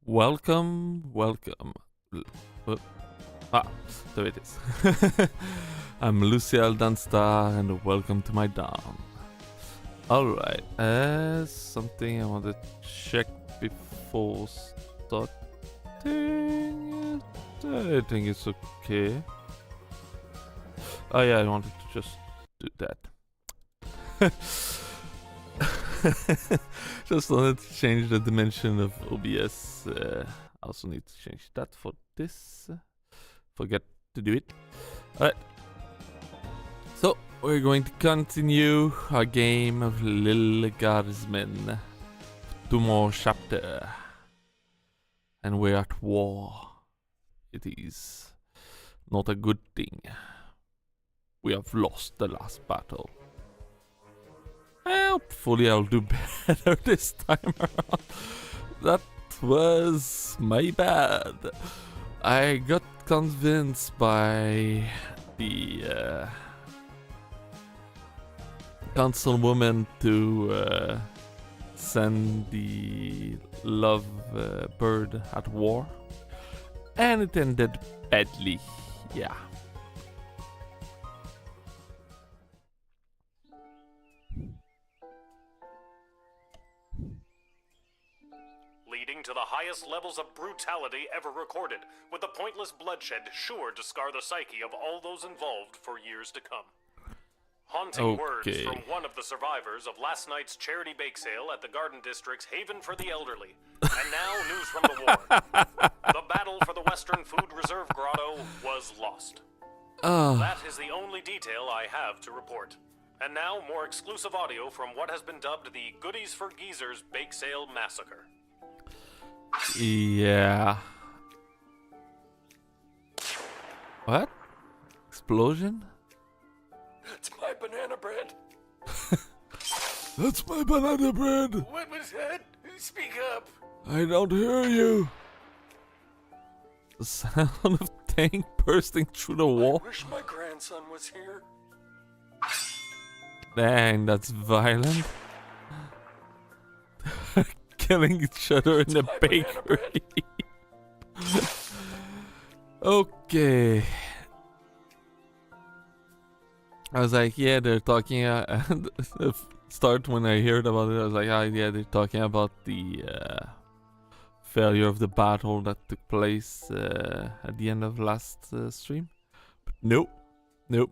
Welcome. L- uh, Ah, there it is. I'm Luciel Dawnstar, and welcome to my Dawn. Alright, something I want to check before starting. I think it's okay. Oh yeah, I wanted to just do that. Just wanted to change the dimension of OBS. I also need to change that for this. Forget to do it. Alright. So, we're going to continue our game of Little Guardsman. 2 more chapter. And we're at war. It is not a good thing. We have lost the last battle. Hopefully I'll do better this time around. That was my bad. I got convinced by the councilwoman to send the love bird at war. And it ended badly, yeah. Leading to the highest levels of brutality ever recorded, with the pointless bloodshed sure to scar the psyche of all those involved for years to come. Haunting words from one of the survivors of last night's charity bake sale at the Garden District's Haven for the Elderly. And now, news from the war. The battle for the Western Food Reserve Grotto was lost. That is the only detail I have to report. And now, more exclusive audio from what has been dubbed the Goodies for Geezers Bake Sale Massacre. Yeah. What? Explosion? That's my banana bread. That's my banana bread. What was that? Speak up. I don't hear you. The sound of tank bursting through the wall. I wish my grandson was here. Dang, that's violent. Killing each other in the bakery. Okay. I was like, yeah, they're talking. The start when I heard about it, I was like, ah, yeah, they're talking about the failure of the battle that took place at the end of last stream. But nope,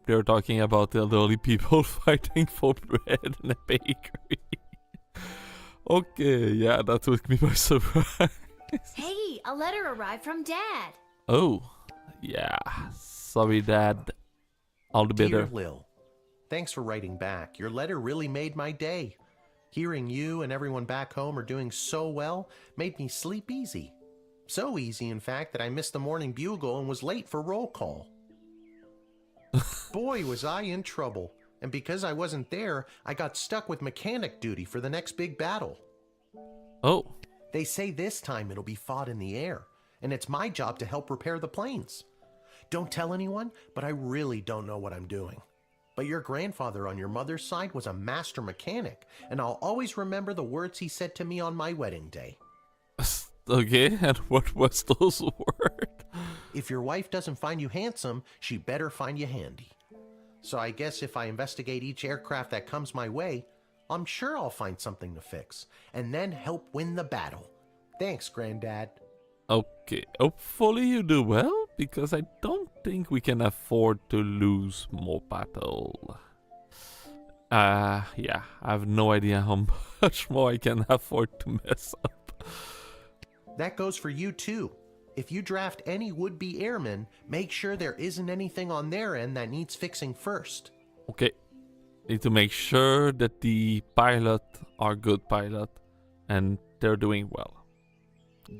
they're talking about the elderly people fighting for bread in a bakery. Okay, yeah, that took me by surprise. Hey, a letter arrived from Dad. Oh, yeah. Sorry, Dad. All the better. Dear Lil, thanks for writing back. Your letter really made my day. Hearing you and everyone back home are doing so well made me sleep easy. So easy, in fact, that I missed the morning bugle and was late for roll call. Boy, was I in trouble. And because I wasn't there, I got stuck with mechanic duty for the next big battle. Oh. They say this time it'll be fought in the air, and it's my job to help repair the planes. Don't tell anyone, but I really don't know what I'm doing. But your grandfather on your mother's side was a master mechanic, and I'll always remember the words he said to me on my wedding day. Okay, and what was those words? If your wife doesn't find you handsome, she better find you handy. So I guess if I investigate each aircraft that comes my way, I'm sure I'll find something to fix, and then help win the battle. Thanks, Granddad. Okay, hopefully you do well, because I don't think we can afford to lose more battle. Yeah, I have no idea how much more I can afford to mess up. That goes for you too. If you draft any would-be airmen, make sure there isn't anything on their end that needs fixing first. Okay, need to make sure that the pilot are good pilot and they're doing well.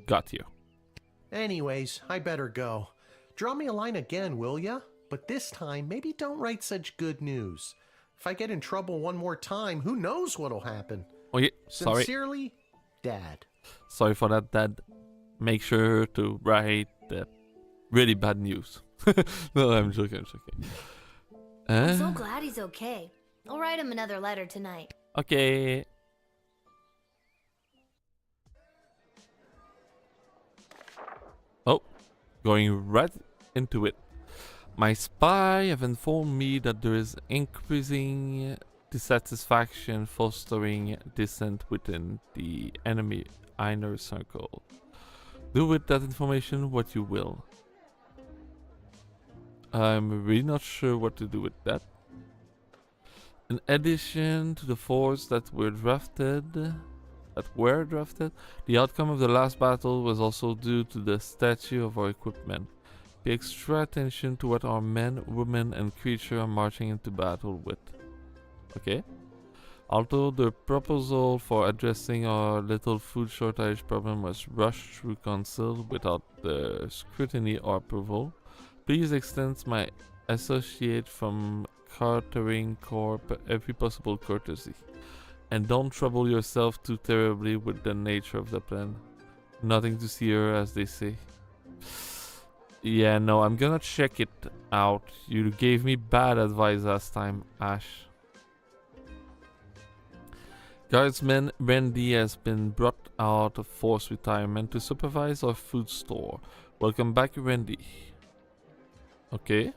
Got you. Anyways, I better go. Draw me a line again, will ya? But this time, maybe don't write such good news. If I get in trouble one more time, who knows what'll happen? Oh yeah, sorry. Sincerely, Dad. Sorry for that, Dad. Make sure to write really bad news. No, I'm joking. I'm so glad he's okay. I'll write him another letter tonight. Okay. Going right into it. My spy have informed me that there is increasing dissatisfaction fostering dissent within the enemy inner circle. Do with that information what you will. I'm really not sure what to do with that. In addition to the force that were drafted, the outcome of the last battle was also due to the statue of our equipment. Pay extra attention to what our men, women, and creatures are marching into battle with. Okay. Although the proposal for addressing our little food shortage problem was rushed through council without the scrutiny or approval, please extend my associate from Cartering Corp every possible courtesy. And don't trouble yourself too terribly with the nature of the plan. Nothing to see here, as they say. Yeah, no, I'm gonna check it out. You gave me bad advice last time, Ash. Guardsman Randy has been brought out of forced retirement to supervise our food store. Welcome back, Randy. Okay.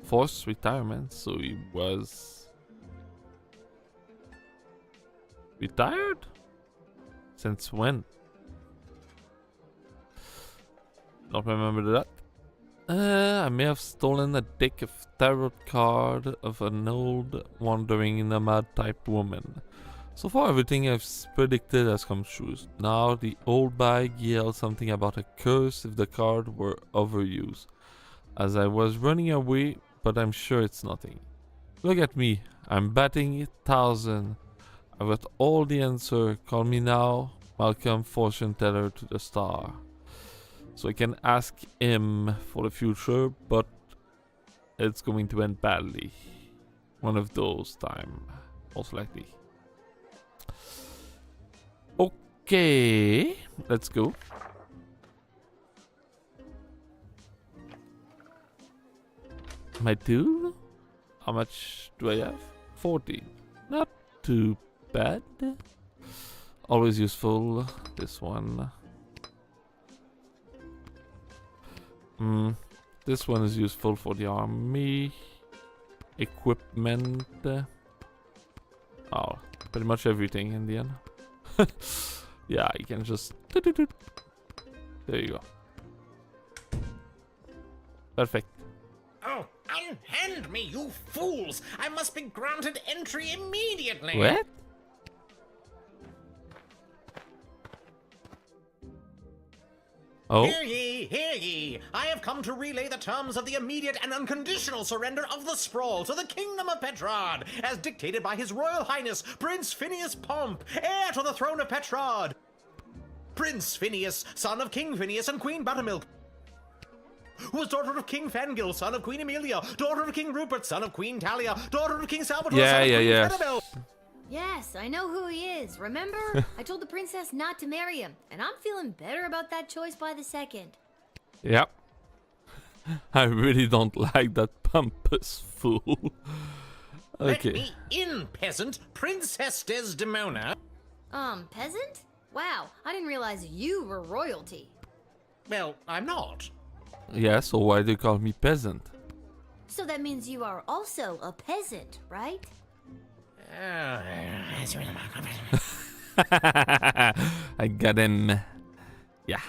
Forced retirement, so he was retired? Since when? Don't remember that. I may have stolen a deck of tarot card of an old wandering nomad type woman. So far everything I've predicted has come true. Now the old bag yelled something about a curse if the card were overused. As I was running away, but I'm sure it's nothing. Look at me, I'm batting 1,000. I've got all the answer. Call me now, Malcolm Fortune Teller to the star. So I can ask him for the future, but it's going to end badly. One of those time, most likely. Okay, let's go. My tool? How much do I have? 14. Not too bad. Always useful. This one. This one is useful for the army. Equipment. Oh, pretty much everything in the end. Yeah, you can just... There you go. Perfect. Oh, unhand me, you fools! I must be granted entry immediately! What? Oh? Hear ye, hear ye! I have come to relay the terms of the immediate and unconditional surrender of the sprawl to the Kingdom of Petrod, as dictated by His Royal Highness, Prince Phineas Pomp, heir to the throne of Petrod. Prince Phineas, son of King Phineas and Queen Buttermilk, who was daughter of King Fangil, son of Queen Amelia, daughter of King Rupert, son of Queen Talia, daughter of King Salvatore, son of Queen Annabelle. Yes, I know who he is. Remember? I told the princess not to marry him, and I'm feeling better about that choice by the second. Yep. I really don't like that pompous fool. Okay. Let me in, peasant. Princess Desdemona. Peasant? Wow, I didn't realize you were royalty. Well, I'm not. Yeah, so why do you call me peasant? So that means you are also a peasant, right? I got him. Yeah,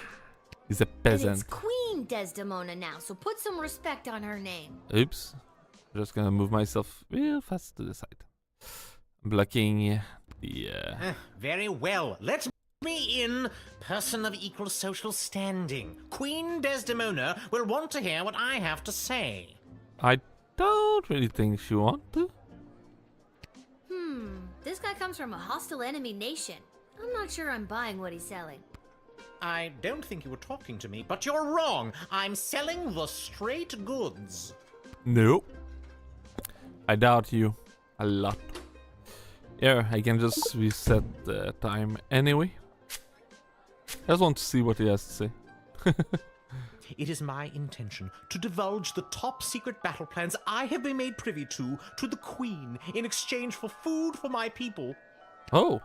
he's a And peasant. it's Queen Desdemona now, so put some respect on her name. Oops. Just gonna move myself real fast to the side. Blocking the... Very well. Let me in, person of equal social standing. Queen Desdemona will want to hear what I have to say. I don't really think she want to. This guy comes from a hostile enemy nation. I'm not sure I'm buying what he's selling. I don't think you were talking to me, but you're wrong. I'm selling the straight goods. Nope. I doubt you a lot. Yeah, I can just reset the time anyway. I just want to see what he has to say. It is my intention to divulge the top secret battle plans I have been made privy to the Queen in exchange for food for my people. Oh.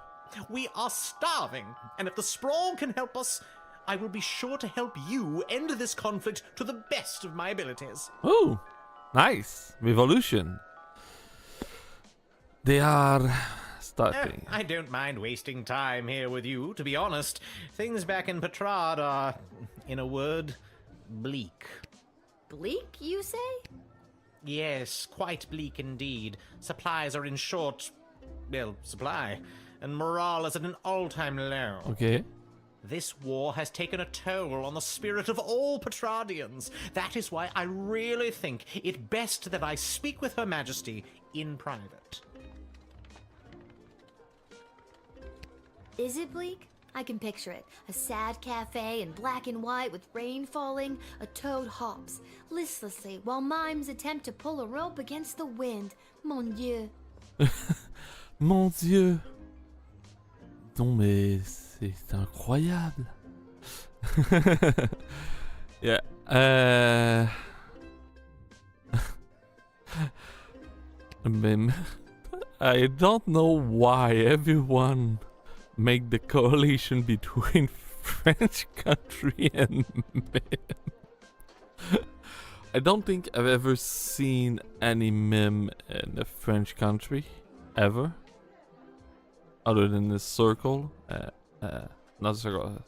We are starving, and if the sprawl can help us, I will be sure to help you end this conflict to the best of my abilities. Oh, nice. Revolution. They are starting. I don't mind wasting time here with you, to be honest. Things back in Petrad are, in a word, bleak. Bleak, you say? Yes, quite bleak indeed. Supplies are in short, well, supply, and morale is at an all-time low. Okay. This war has taken a toll on the spirit of all Petradians. That is why I really think it best that I speak with Her Majesty in private. Is it bleak? I can picture it. A sad cafe in black and white with rain falling. A toad hops listlessly while mimes attempt to pull a rope against the wind. Mon Dieu. Mon Dieu. Non mais c'est incroyable. Yeah. I don't know why everyone make the correlation between French country and meme. I don't think I've ever seen any meme in a French country ever, other than this circle. Not circle.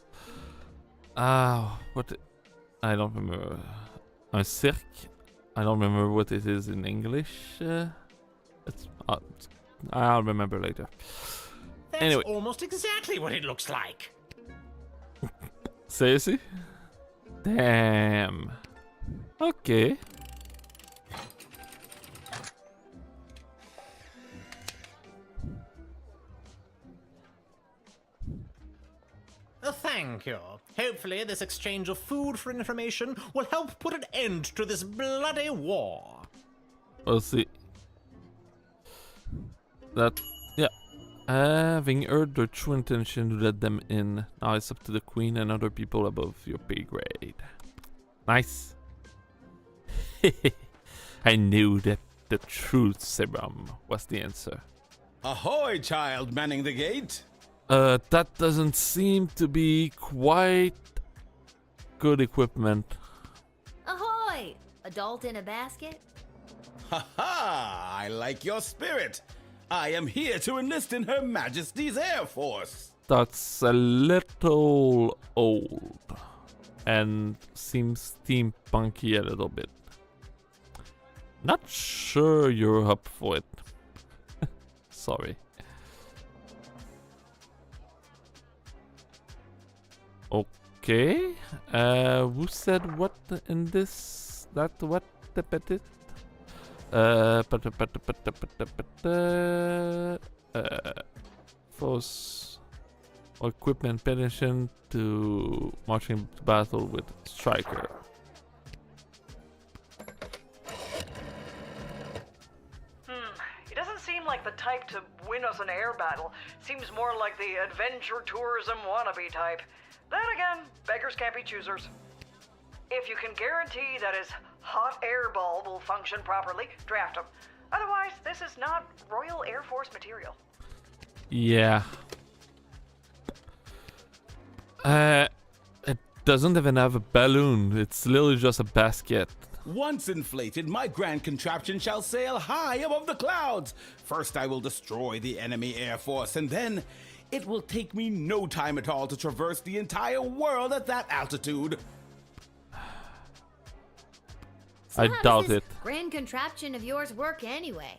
What? I don't remember. Un cirque. I don't remember what it is in English. I'll remember later. That's Anyway. almost exactly what it looks like. Seriously? Damn. Okay. Thank you. Hopefully this exchange of food for information will help put an end to this bloody war. We'll see. That, yeah. Having heard their true intention to let them in, now it's up to the queen and other people above your pay grade. Nice. I knew that the truth serum was the answer. Ahoy, child manning the gate. That doesn't seem to be quite good equipment. Ahoy! Adult in a basket? Ha ha! I like your spirit. I am here to enlist in Her Majesty's Air Force. That's a little old and seems steampunky a little bit. Not sure you're up for it. Sorry. Okay. Who said what in this? That what the petit? Force equipment pension to marching to battle with striker. He doesn't seem like the type to win us an air battle. Seems more like the adventure tourism wannabe type. Then again, beggars can't be choosers. If you can guarantee that his hot air bulb will function properly, draft him. Otherwise, this is not Royal Air Force material. Yeah. It doesn't even have a balloon. It's literally just a basket. Once inflated, my grand contraption shall sail high above the clouds. First, I will destroy the enemy air force, and then it will take me no time at all to traverse the entire world at that altitude. So I how doubt does this it. grand contraption of yours work anyway?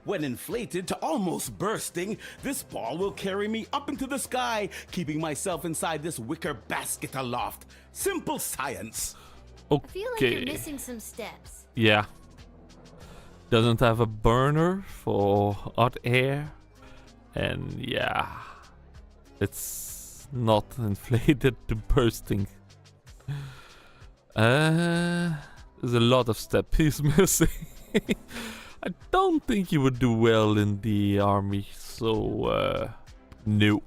When inflated to almost bursting, this ball will carry me up into the sky, keeping myself inside this wicker basket aloft. Simple science. I feel like you're Okay. missing some steps. Yeah. Doesn't have a burner for hot air. And yeah. It's not inflated to bursting. There's a lot of steps he's missing. I don't think he would do well in the army, so no.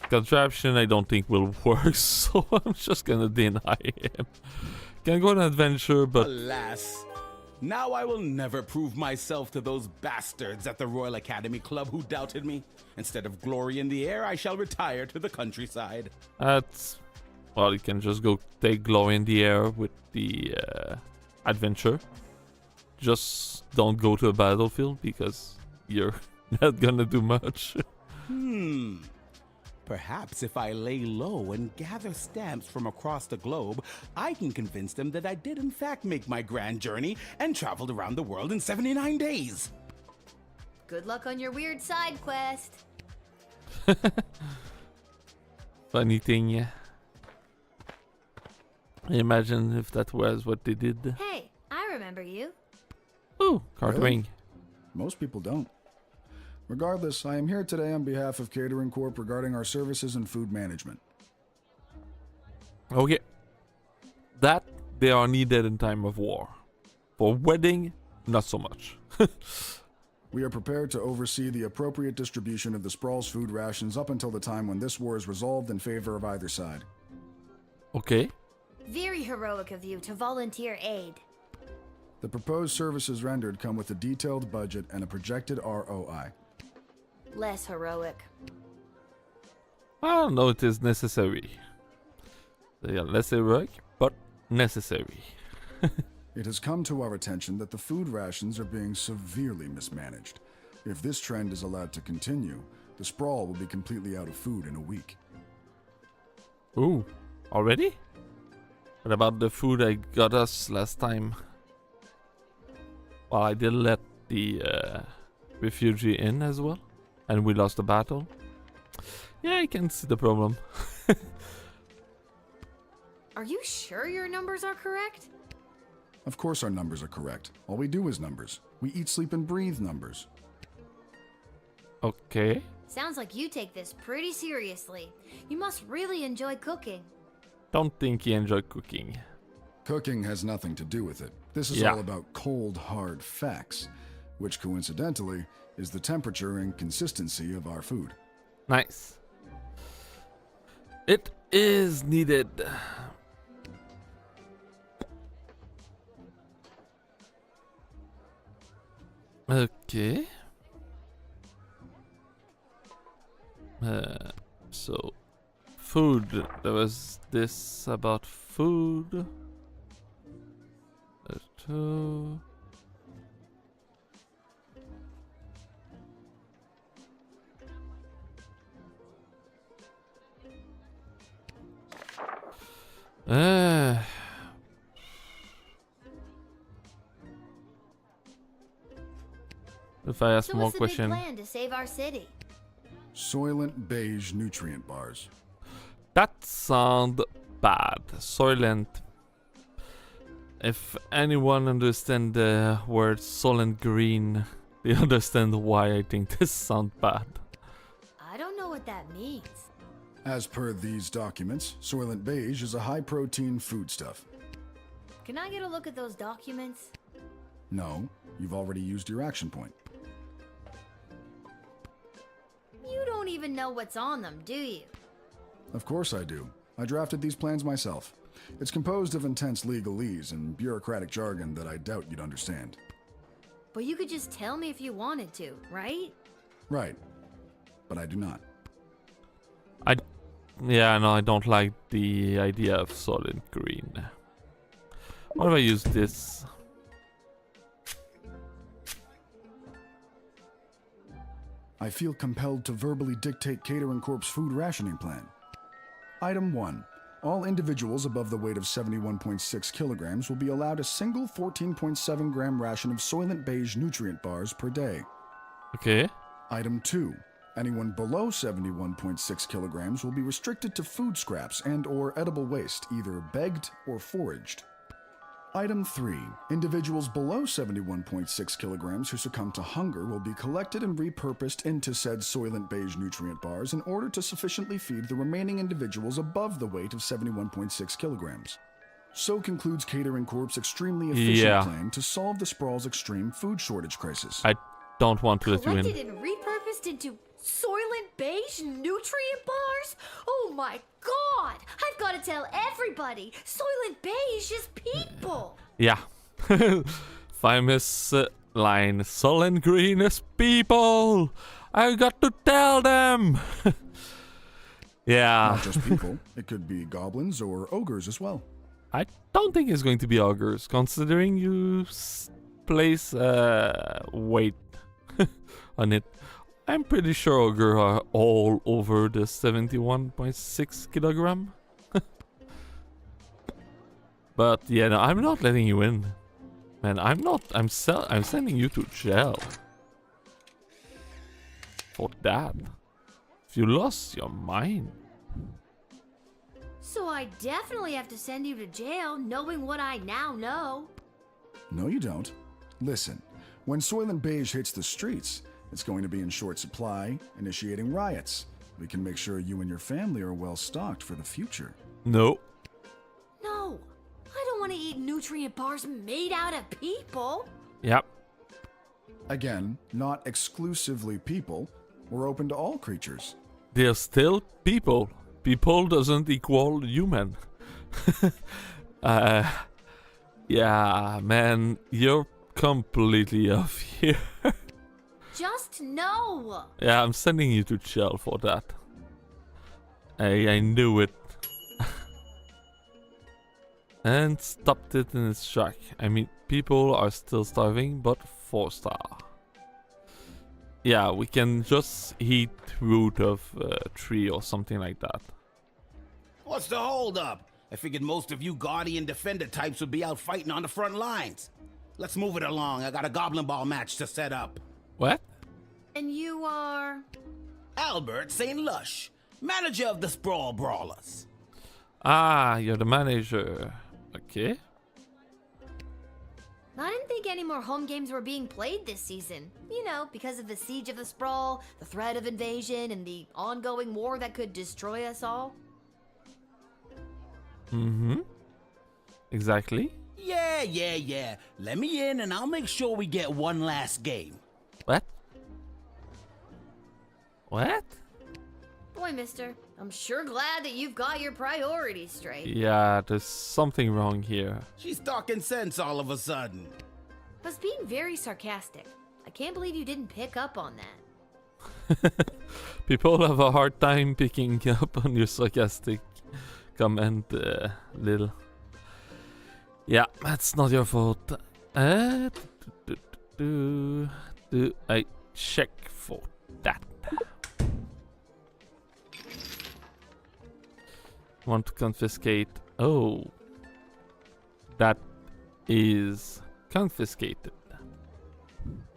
Contraption I don't think will work, so I'm just gonna deny him. Can go on an adventure, but Alas, Now I will never prove myself to those bastards at the Royal Academy Club who doubted me. Instead of glory in the air, I shall retire to the countryside. That's... Well, you can just go take glory in the air with the adventure. Just don't go to a battlefield because you're not gonna do much. Perhaps if I lay low and gather stamps from across the globe, I can convince them that I did in fact make my grand journey and traveled around the world in 79 days. Good luck on your weird side quest. Funny thing. Imagine if that was what they did. Hey, I remember you. Ooh, card Really? ring. Most people don't. Regardless, I am here today on behalf of Catering Corp regarding our services and food management. Okay. That they are needed in time of war. For wedding, not so much. We are prepared to oversee the appropriate distribution of the Sprawl's food rations up until the time when this war is resolved in favor of either side. Okay. Very heroic of you to volunteer aid. The proposed services rendered come with a detailed budget and a projected ROI. Less heroic. I don't know it is necessary. They are less heroic, but necessary. It has come to our attention that the food rations are being severely mismanaged. If this trend is allowed to continue, the Sprawl will be completely out of food in a week. Ooh, already? What about the food I got us last time? Well, I did let the refugee in as well, and we lost the battle. Yeah, I can see the problem. Are you sure your numbers are correct? Of course our numbers are correct. All we do is numbers. We eat, sleep, and breathe numbers. Okay. Sounds like you take this pretty seriously. You must really enjoy cooking. Don't think he enjoyed cooking. Cooking has nothing to do with it. This is Yeah. all about cold, hard facts, which coincidentally is the temperature and consistency of our food. Nice. It is needed. Okay. So, food. There was this about food. There's two. If I ask So more what's the big question, plan to save our city? Soylent Beige nutrient bars. that sound bad. Soylent. If anyone understand the word Soylent Green, they understand why I think this sound bad. I don't know what that means. As per these documents, Soylent Beige is a high-protein foodstuff. Can I get a look at those documents? No, you've already used your action point. You don't even know what's on them, do you? Of course I do. I drafted these plans myself. It's composed of intense legalese and bureaucratic jargon that I doubt you'd understand. But you could just tell me if you wanted to, right? Right. But I do not. Yeah, no, I don't like the idea of Soylent Green. What if I use this? I feel compelled to verbally dictate Catering Corp's food rationing plan. Item 1. All individuals above the weight of 71.6 kilograms will be allowed a single 14.7 gram ration of Soylent Beige nutrient bars per day. Okay. Item 2. Anyone below 71.6 kilograms will be restricted to food scraps and/or edible waste, either begged or foraged. Item 3. Individuals below 71.6 kilograms who succumb to hunger will be collected and repurposed into said Soylent Beige nutrient bars in order to sufficiently feed the remaining individuals above the weight of 71.6 kilograms. So concludes Catering Corp's extremely efficient plan to solve the Sprawl's extreme food shortage crisis. I don't want to let you Collected in. and repurposed into Soylent Beige nutrient bars? Oh my god! I've got to tell everybody! Soylent Beige is people! Yeah. famous line, Sullen Green is people. I got to tell them. Yeah. Not just people. It could be goblins or ogres as well. I don't think it's going to be ogres, considering you place weight on it. I'm pretty sure ogre are all over the 71.6 kilogram. But yeah, no, I'm not letting you in, man. I'm not. I'm sending you to jail for that. If you lost your mind. So I definitely have to send you to jail, knowing what I now know. No, you don't. Listen, when Soylent Beige hits the streets, it's going to be in short supply, initiating riots. We can make sure you and your family are well stocked for the future. No. No, I don't want to eat nutrient bars made out of people. Yep. Again, not exclusively people. We're open to all creatures. They're still people. People doesn't equal human. Yeah, man, you're completely off here. Just no. Yeah, I'm sending you to jail for that. I knew it. And stopped it in its track. I mean, people are still starving, but 4-star. Yeah, we can just eat root of a tree or something like that. What's the holdup? I figured most of you Guardian Defender types would be out fighting on the front lines. Let's move it along. I got a Goblin Ball match to set up. What? And you are? Albert St. Lush, manager of the Sprawl Brawlers. Ah, you're the manager. Okay. I didn't think any more home games were being played this season. You know, because of the Siege of the Sprawl, the threat of invasion, and the ongoing war that could destroy us all. Mm-hmm. Exactly. Yeah. Let me in and I'll make sure we get one last game. What? What? Boy, mister, I'm sure glad that you've got your priorities straight. Yeah, there's something wrong here. She's talking sense all of a sudden. I was being very sarcastic. I can't believe you didn't pick up on that. People have a hard time picking up on your sarcastic comment, Lil. Yeah, that's not your fault. Do I check for that? Want to confiscate? Oh, that is confiscated.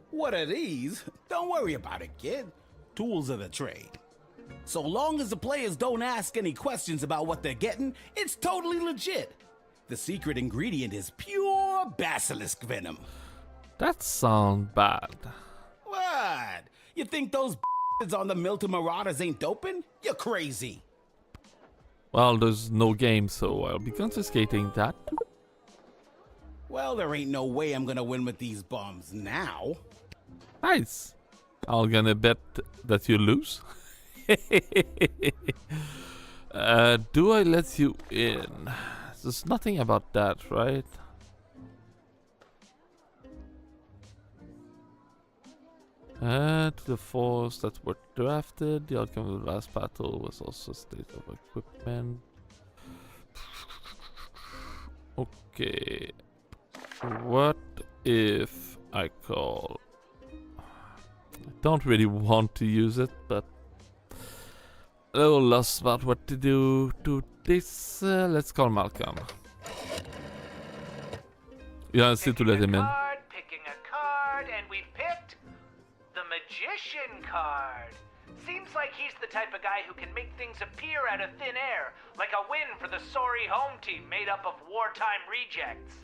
What are these? Don't worry about it, kid. Tools of the trade. So long as the players don't ask any questions about what they're getting, it's totally legit. The secret ingredient is pure basilisk venom. That sounds bad. What? You think those on the Milton Marauders ain't doping? You're crazy. Well, there's no game, so I'll be confiscating that. Well, there ain't no way I'm gonna win with these bombs now. Nice. I'm gonna bet that you lose. Do I let you in? There's nothing about that, right? To the force that were drafted. The outcome of the last battle was also a state of equipment. Okay. What if I call... I don't really want to use it, but... a little lost about what to do to this. Let's call Malcolm. You want to let him in? Picking a card, and we picked the Magician card. Seems like he's the type of guy who can make things appear out of thin air, like a win for the sorry home team made up of wartime rejects.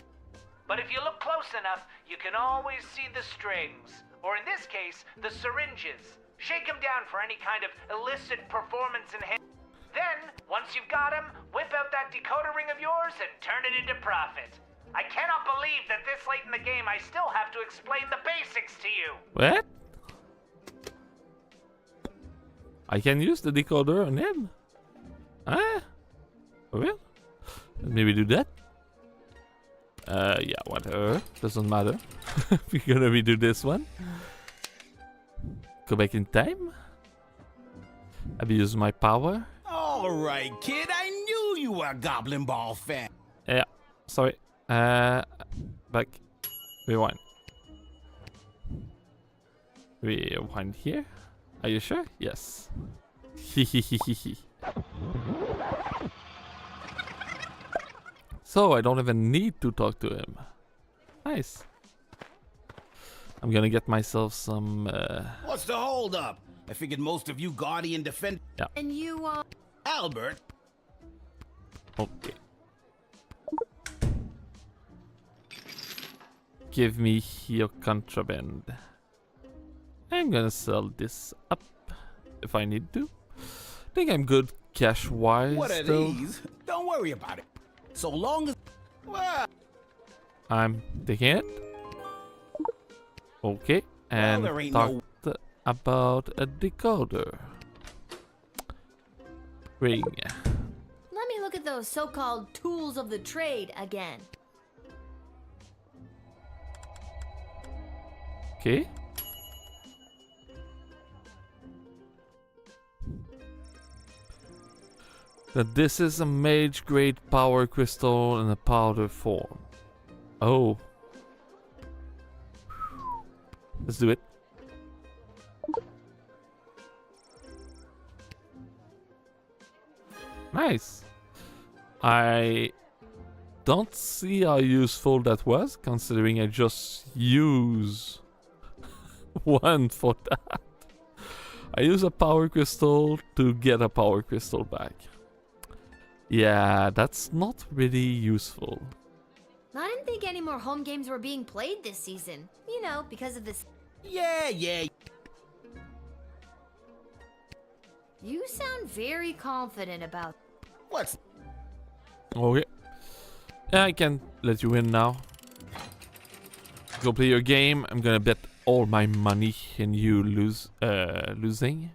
But if you look close enough, you can always see the strings, or in this case, the syringes. Shake him down for any kind of illicit performance enhancement. Then, once you've got him, whip out that decoder ring of yours and turn it into profit. I cannot believe that this late in the game I still have to explain the basics to you. What? I can use the decoder on him? Huh? For real? Maybe do that? Yeah, whatever. Doesn't matter. We're gonna redo this one. Go back in time. Abuse my power. All right, kid. I knew you were a Goblin Ball fan. Yeah, sorry. Back. Rewind. Rewind here. Are you sure? Yes. So I don't even need to talk to him. Nice. I'm gonna get myself some. What's the holdup? I figured most of you Guardian defend. Yeah. And you, Albert. Okay. Give me your contraband. I'm gonna sell this up if I need to. Think I'm good cash-wise. What are though. these? Don't worry about it. So long as. Well, I'm taking it. Okay, and there ain't talked about a decoder. Ring. let me look at those so-called tools of the trade again. Okay. That this is a mage grade power crystal in a powder form. Oh. Let's do it. Nice. I don't see how useful that was, considering I just use one for that. I use a power crystal to get a power crystal back. Yeah, that's not really useful. I didn't think any more home games were being played this season. You know, because of this. yeah. You sound very confident about. What's. Okay. Yeah, I can let you win now. Go play your game. I'm gonna bet all my money in you losing.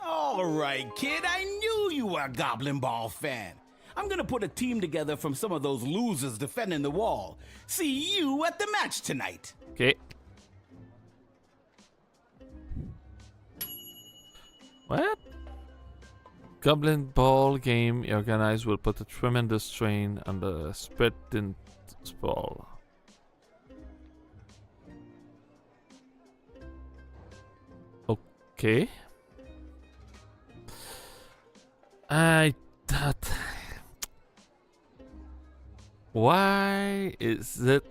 All right, kid. I knew you were a Goblin Ball fan. I'm gonna put a team together from some of those losers defending the wall. See you at the match tonight. Okay. What? Goblin Ball game organized will put a tremendous strain on the spread thin sprawl. Okay. I thought. Why is it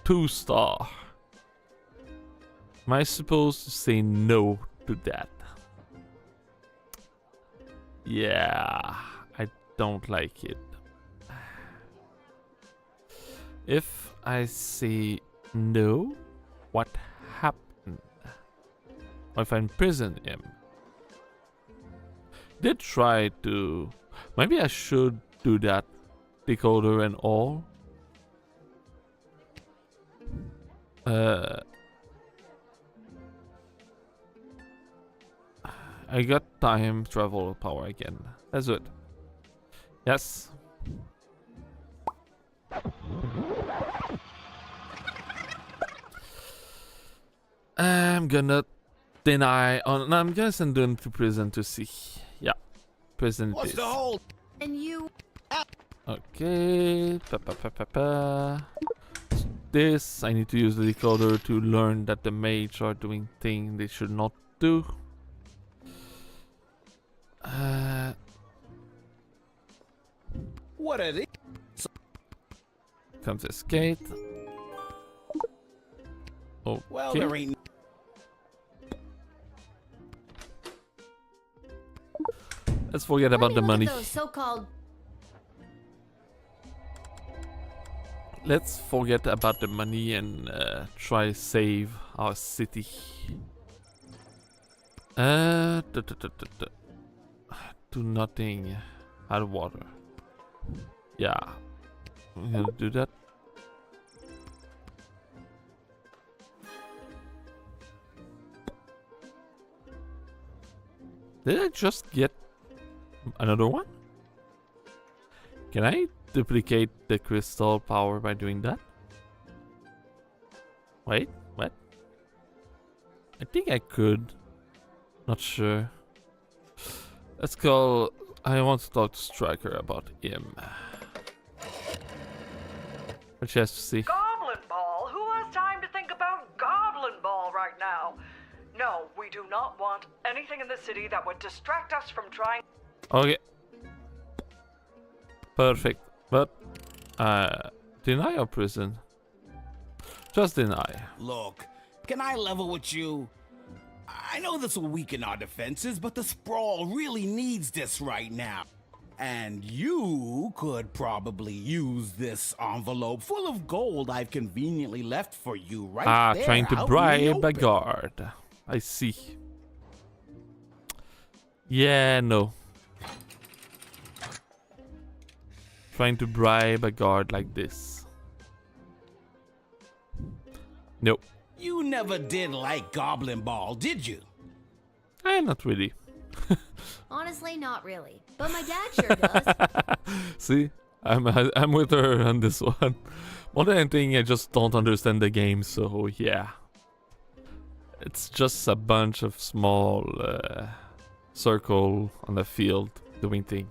2-star? Am I supposed to say no to that? Yeah, I don't like it. If I say no, what happened? What if I imprison him? Did try to. Maybe I should do that. Decoder and all. I got time travel power again. Let's do it. Yes. I'm gonna deny on. No, I'm gonna send them to prison to see. Yeah, prison. What's the hold? And you. Okay. This I need to use the decoder to learn that the mage are doing things they should not do. What are they? Confiscate. Okay. Well, there ain't. Let's forget about the money. Those so-called. Let's forget about the money and try save our city. Do nothing. Add water. Yeah, I'm gonna do that. Did I just get another one? Can I duplicate the crystal power by doing that? Wait, what? I think I could. Not sure. Let's call... I want to talk to Striker about him. What she has to see. Goblin Ball? Who has time to think about Goblin Ball right now? No, we do not want anything in the city that would distract us from trying. Okay. Perfect. But, deny or prison? Just deny. Look, can I level with you? I know this will weaken our defenses, but the Sprawl really needs this right now. And you could probably use this envelope full of gold I've conveniently left for you right there. Trying to out in the bribe a open. guard. I see. Yeah, no. Trying to bribe a guard like this. Nope. You never did like Goblin Ball, did you? Not really. Honestly, not really. But my dad sure does. See? I'm with her on this one. More than anything, I just don't understand the game, so yeah. It's just a bunch of small circle on the field doing thing.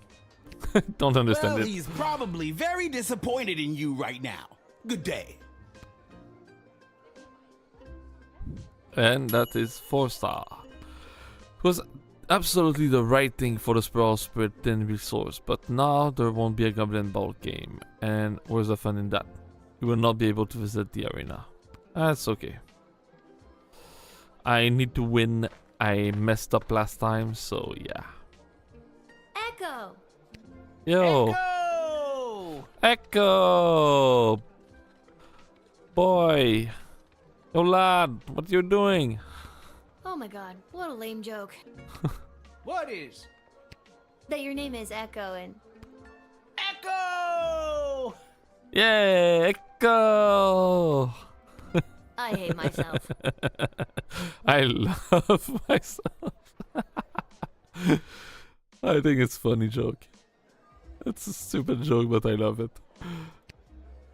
Don't understand Well, it. he's probably very disappointed in you right now. Good day. And that is 4-star. It was absolutely the right thing for the Sprawl Spirit and resource, but now there won't be a Goblin Ball game. And where's the fun in that? You will not be able to visit the arena. That's okay. I need to win. I messed up last time, so yeah. Echo! Yo! Echo! Echo! Boy! Yo lad, what you doing? Oh my god, what a lame joke. What is? That your name is Echo and... Echo! Yay! Echo! I hate myself. I love myself. I think it's a funny joke. It's a stupid joke, but I love it.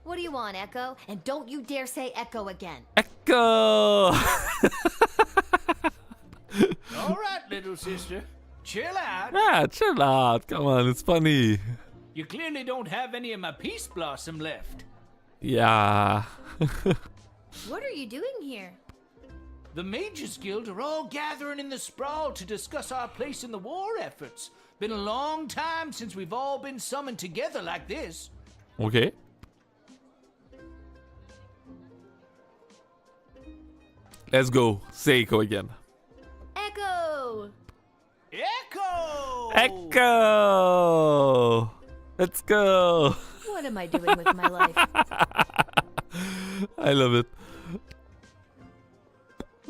What do you want, Echo? And don't you dare say Echo again. Echo! All right, little sister. Chill out. Yeah, chill out. Come on, it's funny. You clearly don't have any of my peace blossom left. Yeah. What are you doing here? The Mages Guild are all gathering in the Sprawl to discuss our place in the war efforts. Been a long time since we've all been summoned together like this. Okay. Let's go. Say Echo again. Echo! Echo! Echo! Let's go. What am I doing with my life? I love it.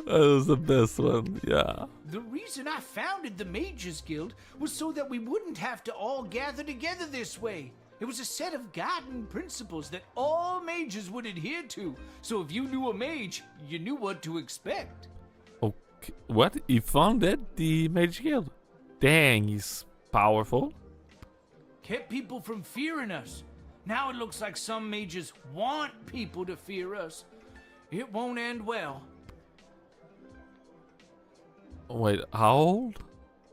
That was the best one. Yeah. The reason I founded the Mages Guild was so that we wouldn't have to all gather together this way. It was a set of guiding principles that all mages would adhere to. So if you knew a mage, you knew what to expect. Okay. What? He founded the Mage Guild? Dang, he's powerful. Kept people from fearing us. Now it looks like some mages want people to fear us. It won't end well. Wait, how old?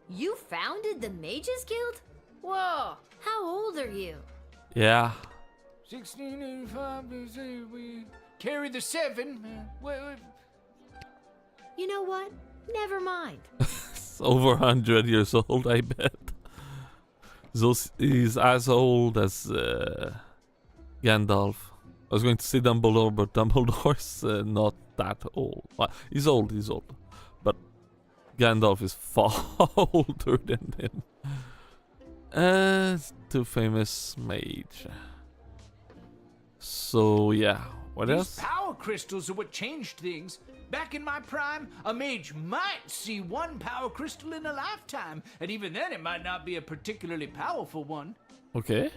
You founded the Mages Guild? Whoa, how old are you? Yeah. 1685, we carry the 7. Well, You know what? Never mind. He's over 100 years old, I bet. He's as old as Gandalf. I was going to say Dumbledore, but Dumbledore's not that old. Well, he's old. But Gandalf is far older than him. Too famous mage. So yeah, what these else? power crystals are what changed things. Back in my prime, a mage might see one power crystal in a lifetime, and even then it might not be a particularly powerful one. Okay.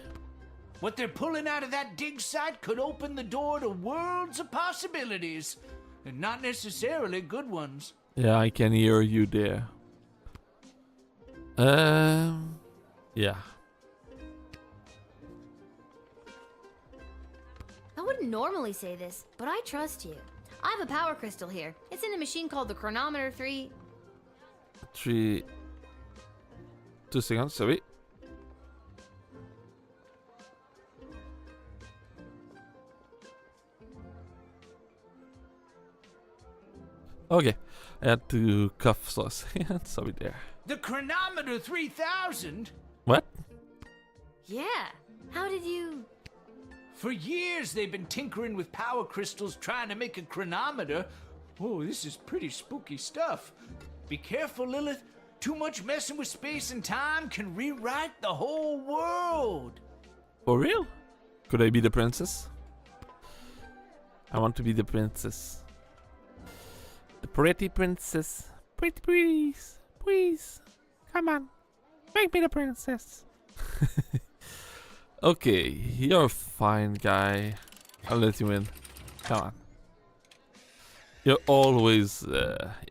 What they're pulling out of that dig site could open the door to worlds of possibilities, and not necessarily good ones. Yeah, I can hear you there. Yeah. wouldn't normally say this, but I trust you. I have a power crystal here. It's in a machine called the Chronometer 3. 2 seconds, sorry. Okay, I had to cough for a second. Sorry there. The Chronometer 3000? What? Yeah. How did you... For years, they've been tinkering with power crystals trying to make a chronometer. Oh, this is pretty spooky stuff. Be careful, Lilith. Too much messing with space and time can rewrite the whole world. For real? Could I be the princess? I want to be the princess. The pretty princess. Pretty please. Please. Come on. Make me the princess. Okay, you're a fine guy. I'll let you in. Come on. You're always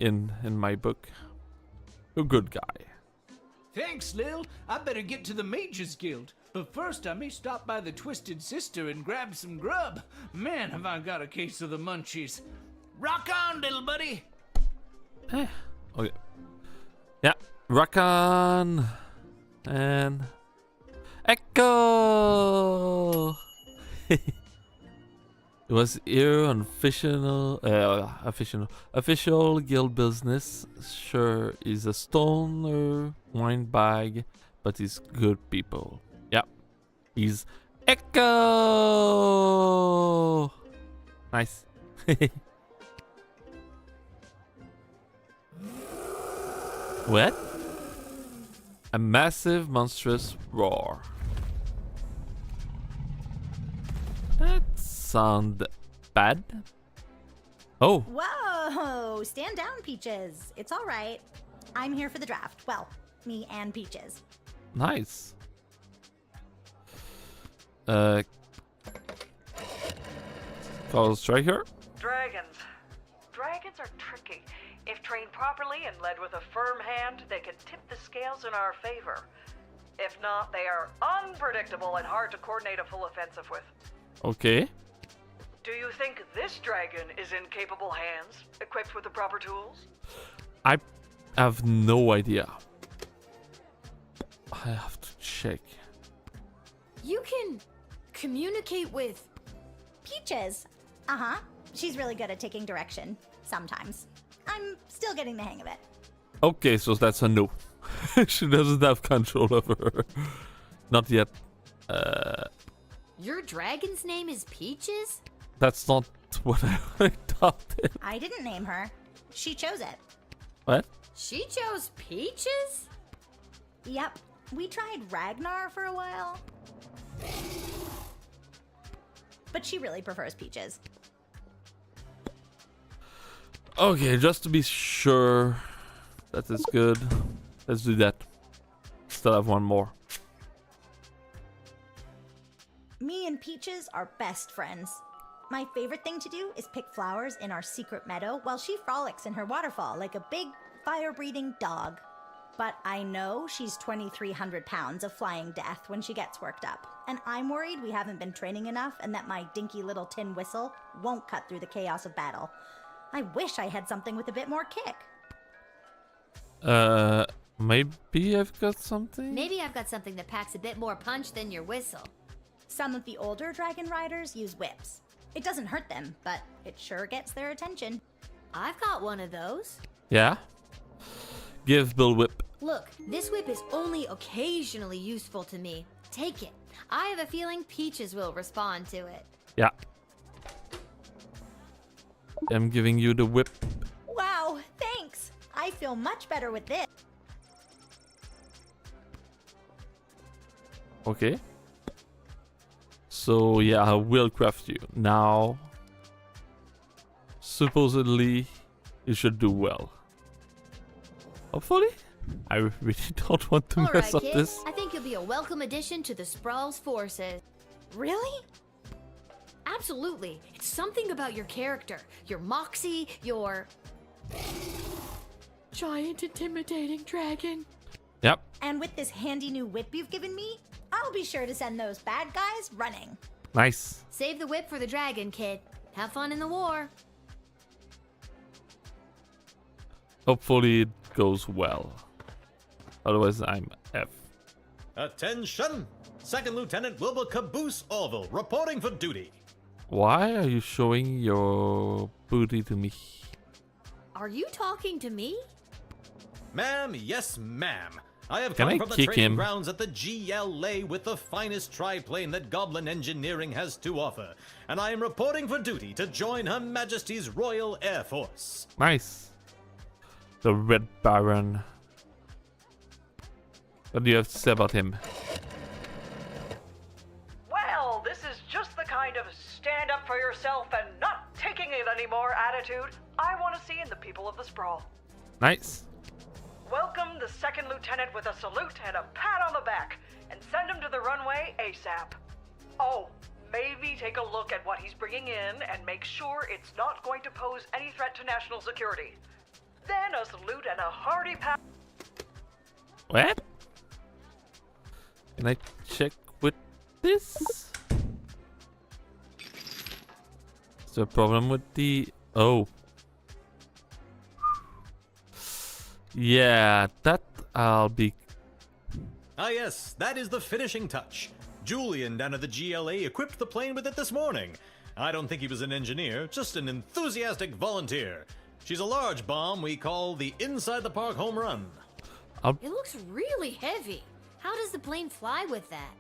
in my book. You're a good guy. Thanks, Lil. I better get to the Mages Guild. But first, I may stop by the Twisted Sister and grab some grub. Man, have I got a case of the munchies. Rock on, little buddy. Okay. Yeah, rock on. And... Echo! It was here on official guild business. Sure, he's a stoner wine bag, but he's good people. Yeah, he's Echo. Nice. What? A massive, monstrous roar. That sound bad. Oh. Whoa! Stand down, Peaches. It's all right. I'm here for the draft. Well, me and Peaches. Nice. Call Striker. Dragons. Dragons are tricky. If trained properly and led with a firm hand, they can tip the scales in our favor. If not, they are unpredictable and hard to coordinate a full offensive with. Okay. Do you think this dragon is in capable hands, equipped with the proper tools? I have no idea. I have to check. You can communicate with... Peaches. Uh-huh. She's really good at taking direction. Sometimes. I'm still getting the hang of it. Okay, so that's a no. She doesn't have control over her. Not yet. Your dragon's name is Peaches? That's not what I thought. I didn't name her. She chose it. What? She chose Peaches? Yep. We tried Ragnar for a while. But she really prefers Peaches. Okay, just to be sure that is good. Let's do that. Still have one more. Me and Peaches are best friends. My favorite thing to do is pick flowers in our secret meadow while she frolics in her waterfall like a big, fire-breathing dog. But I know she's 2,300 pounds of flying death when she gets worked up. And I'm worried we haven't been training enough and that my dinky little tin whistle won't cut through the chaos of battle. I wish I had something with a bit more kick. Maybe I've got something? Maybe I've got something that packs a bit more punch than your whistle. Some of the older dragon riders use whips. It doesn't hurt them, but it sure gets their attention. I've got one of those. Yeah? Give Bill whip. Look, this whip is only occasionally useful to me. Take it. I have a feeling Peaches will respond to it. Yeah. I'm giving you the whip. Wow, thanks. I feel much better with this. Okay. So yeah, I will craft you. Now, supposedly, you should do well. Hopefully? I really don't want to All mess right, up kid. this. I think you'll be a welcome addition to the Sprawl's forces. Really? Absolutely. It's something about your character, your moxie, your... giant intimidating dragon. Yep. And with this handy new whip you've given me, I'll be sure to send those bad guys running. Nice. Save the whip for the dragon, kid. Have fun in the war. Hopefully it goes well. Otherwise, I'm F. Attention! Second Lieutenant Wilbur Caboose Orville, reporting for duty. Why are you showing your booty to me? Are you talking to me? Ma'am, yes, ma'am. I have Can come I from the kick training him? grounds at the GLA with the finest triplane that Goblin Engineering has to offer, and I am reporting for duty to join Her Majesty's Royal Air Force. Nice. The Red Baron. What do you have to say about him? Well, this is just the kind of stand up for yourself and not taking it anymore attitude I want to see in the people of the Sprawl. Nice. Welcome the second lieutenant with a salute and a pat on the back, and send him to the runway ASAP. Oh, maybe take a look at what he's bringing in and make sure it's not going to pose any threat to national security. Then a salute and a hearty pat. What? Can I check with this? Is there a problem with the... Oh. Yeah, that I'll be... Ah yes, that is the finishing touch. Julian down at the GLA equipped the plane with it this morning. I don't think he was an engineer, just an enthusiastic volunteer. She's a large bomb we call the Inside the Park Home Run. It looks really heavy. How does the plane fly with that?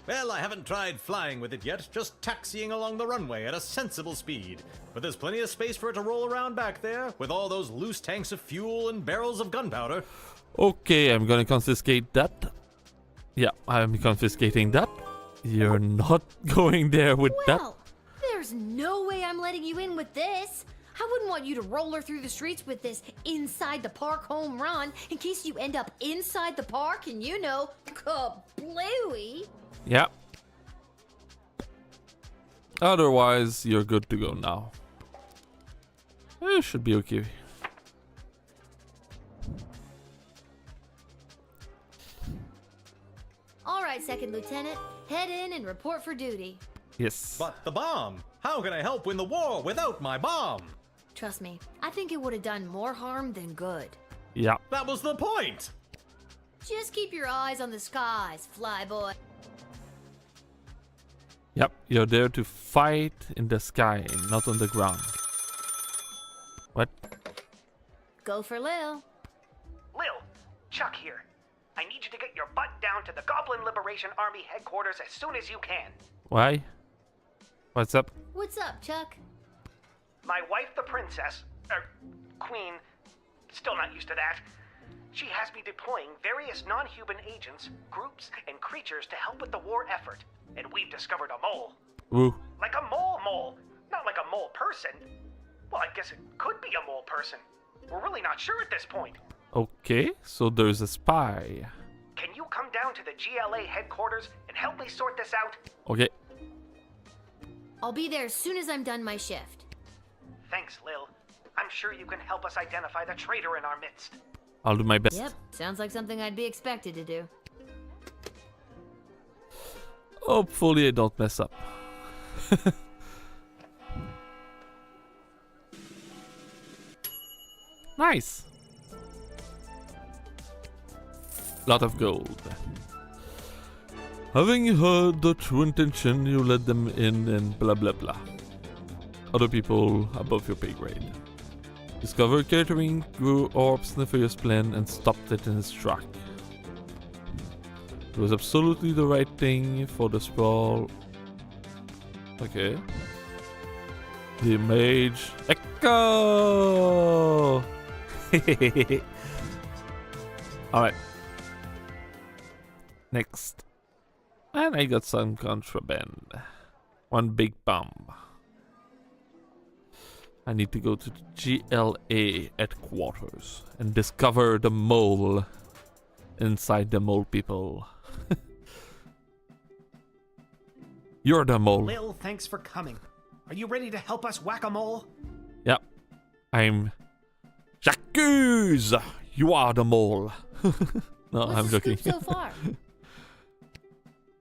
Well, I haven't tried flying with it yet, just taxiing along the runway at a sensible speed. But there's plenty of space for it to roll around back there, with all those loose tanks of fuel and barrels of gunpowder. Okay, I'm gonna confiscate that. Yeah, I'm confiscating that. You're not going there with that. Well, there's no way I'm letting you in with this. I wouldn't want you to roller through the streets with this inside the park home run in case you end up inside the park and you know, kablooey. Yeah. Otherwise, you're good to go now. It should be okay. All right, Second Lieutenant, head in and report for duty. Yes. But the bomb! How can I help win the war without my bomb? Trust me, I think it would have done more harm than good. Yeah. That was the point! Just keep your eyes on the skies, flyboy. Yep, you're there to fight in the sky, not on the ground. What? Go for Lil. Lil, Chuck here. I need you to get your butt down to the Goblin Liberation Army headquarters as soon as you can. Why? What's up? What's up, Chuck? My wife, the princess, queen, still not used to that. She has me deploying various non-human agents, groups, and creatures to help with the war effort. And we've discovered a mole. Ooh. Like a mole. Not like a mole person. Well, I guess it could be a mole person. We're really not sure at this point. Okay, so there's a spy. Can you come down to the GLA headquarters and help me sort this out? Okay. I'll be there as soon as I'm done my shift. Thanks, Lil. I'm sure you can help us identify the traitor in our midst. I'll do my best. Yep, sounds like something I'd be expected to do. Hopefully I don't mess up. Nice. Lot of gold. Having heard the true intention, you let them in and blah blah blah. Other people above your pay grade. Discover catering, grew Orb's nefarious plan and stopped it in its track. It was absolutely the right thing for the sprawl. Okay. The mage Echo! Alright. Next. And I got some contraband. One big bomb. I need to go to the GLA headquarters and discover the mole inside the mole people. You're the mole. Lil, thanks for coming. Are you ready to help us whack a mole? Yep. I'm J'accuse! You are the mole. No, What's I'm the joking. scoop so far?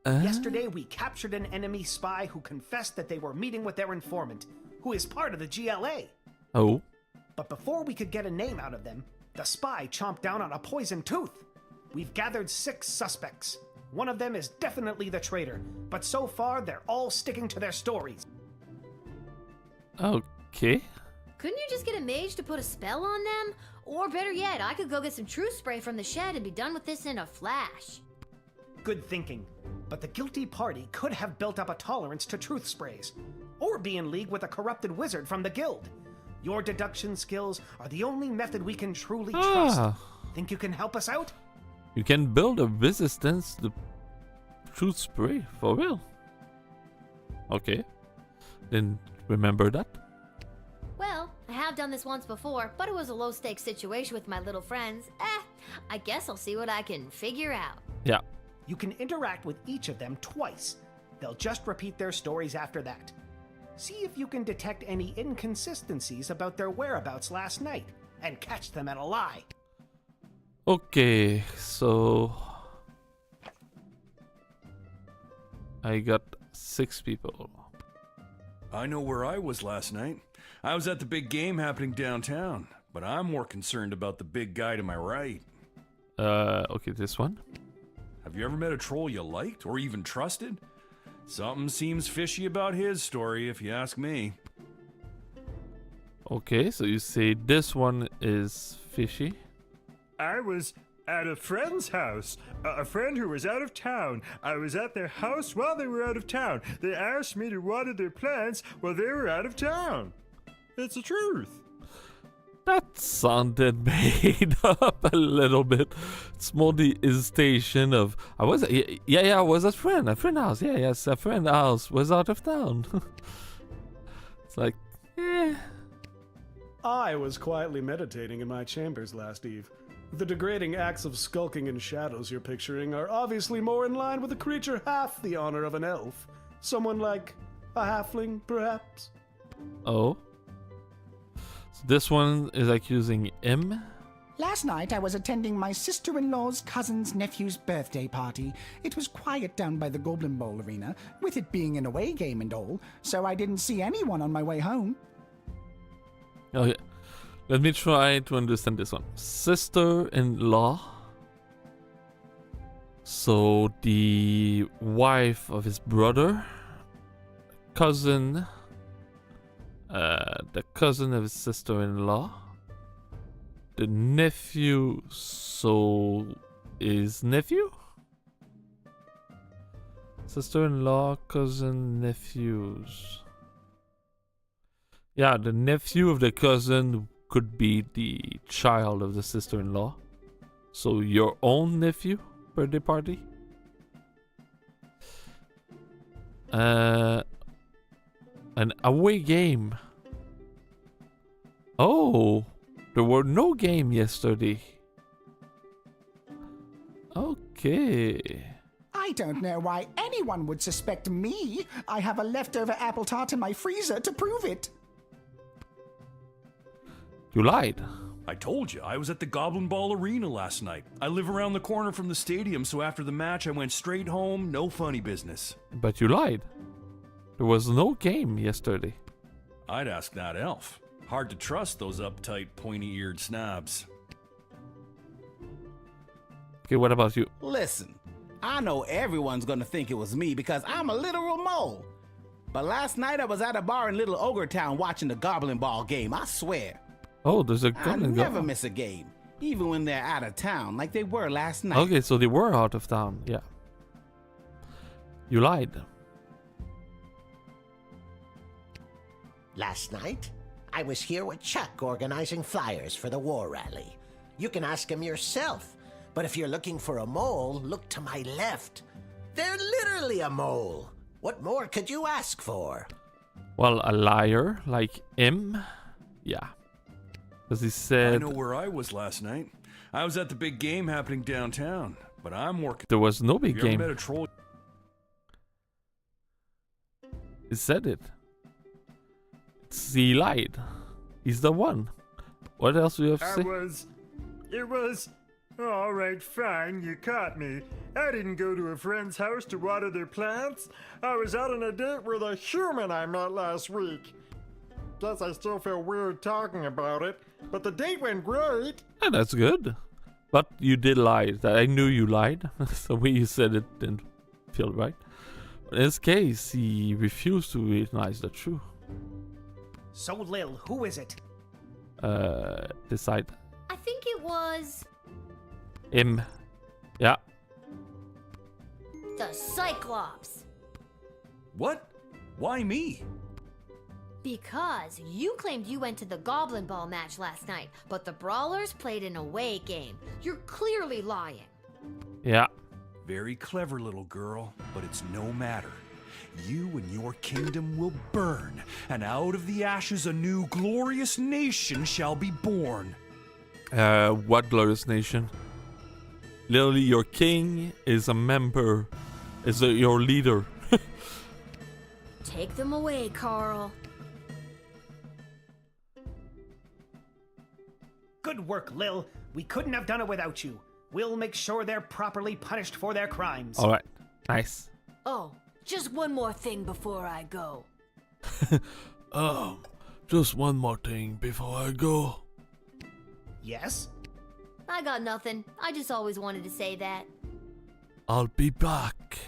Yesterday, we captured an enemy spy who confessed that they were meeting with their informant, who is part of the GLA. Oh. But before we could get a name out of them, the spy chomped down on a poisoned tooth. We've gathered 6 suspects. One of them is definitely the traitor, but so far they're all sticking to their stories. Okay. Couldn't you just get a mage to put a spell on them? Or better yet, I could go get some truth spray from the shed and be done with this in a flash. Good thinking. But the guilty party could have built up a tolerance to truth sprays, or be in league with a corrupted wizard from the guild. Your deduction skills are the only method we can truly trust. Think you can help us out? You can build a resistance to truth spray, for real. Okay. Then remember that. Well, I have done this once before, but it was a low-stakes situation with my little friends. I guess I'll see what I can figure out. Yeah. You can interact with each of them twice. They'll just repeat their stories after that. See if you can detect any inconsistencies about their whereabouts last night, and catch them at a lie. Okay, so I got 6 people. I know where I was last night. I was at the big game happening downtown, but I'm more concerned about the big guy to my right. Okay, this one. Have you ever met a troll you liked or even trusted? Something seems fishy about his story, if you ask me. Okay, so you say this one is fishy. I was at a friend's house, a friend who was out of town. I was at their house while they were out of town. They asked me to water their plants while they were out of town. It's the truth. That sounded made up a little bit. It's more the hesitation of I was I was at a friend house. Yes, a friend house was out of town. It's like, I was quietly meditating in my chambers last eve. The degrading acts of skulking in shadows you're picturing are obviously more in line with a creature half the honor of an elf. Someone like a halfling, perhaps? Oh. So this one is accusing him. Last night I was attending my sister-in-law's cousin's nephew's birthday party. It was quiet down by the Goblin Bowl arena, with it being an away game and all, so I didn't see anyone on my way home. Okay. Let me try to understand this one. Sister-in-law. So the wife of his brother. Cousin. The cousin of his sister-in-law. The nephew. So his nephew? Sister-in-law, cousin, nephews. Yeah, the nephew of the cousin could be the child of the sister-in-law. So your own nephew, birthday party? An away game. Oh, there were no game yesterday. Okay. I don't know why anyone would suspect me. I have a leftover apple tart in my freezer to prove it. You lied. I told you, I was at the Goblin Ball Arena last night. I live around the corner from the stadium, so after the match I went straight home, no funny business. But you lied. There was no game yesterday. I'd ask that elf. Hard to trust those uptight, pointy-eared snobs. Okay, what about you? Listen, I know everyone's gonna think it was me because I'm a literal mole. But last night I was at a bar in Little Ogre Town watching the Goblin Ball game, I swear. Oh, there's a I goblin. never miss a game, even when they're out of town, like they were last night. Okay, so they were out of town, yeah. You lied. Last night, I was here with Chuck organizing flyers for the war rally. You can ask him yourself, but if you're looking for a mole, look to my left. They're literally a mole. What more could you ask for? Well, a liar like him? Yeah. Because he said... I know where I was last night. I was at the big game happening downtown, but I'm more... There was no big Have you game. ever met a troll? He said it. He lied. He's the one. What else do you have to say? It was All right, fine, you caught me. I didn't go to a friend's house to water their plants. I was out on a date with a human I met last week. Guess I still feel weird talking about it, but the date went great. Oh, that's good. But you did lie. I knew you lied. The way you said it didn't feel right. But in this case, he refused to recognize the truth. So, Lil, who is it? Decide. I think it was Him. Yeah. the Cyclops. What? Why me? Because you claimed you went to the Goblin Ball match last night, but the Brawlers played an away game. You're clearly lying. Yeah. Very clever, little girl, but it's no matter. You and your kingdom will burn, and out of the ashes a new glorious nation shall be born. What glorious nation? Literally, your king is a member, your leader. Take them away, Carl. Good work, Lil. We couldn't have done it without you. We'll make sure they're properly punished for their crimes. All right. Nice. Oh, just one more thing before I go. Just one more thing before I go. Yes? I got nothing. I just always wanted to say that. I'll be back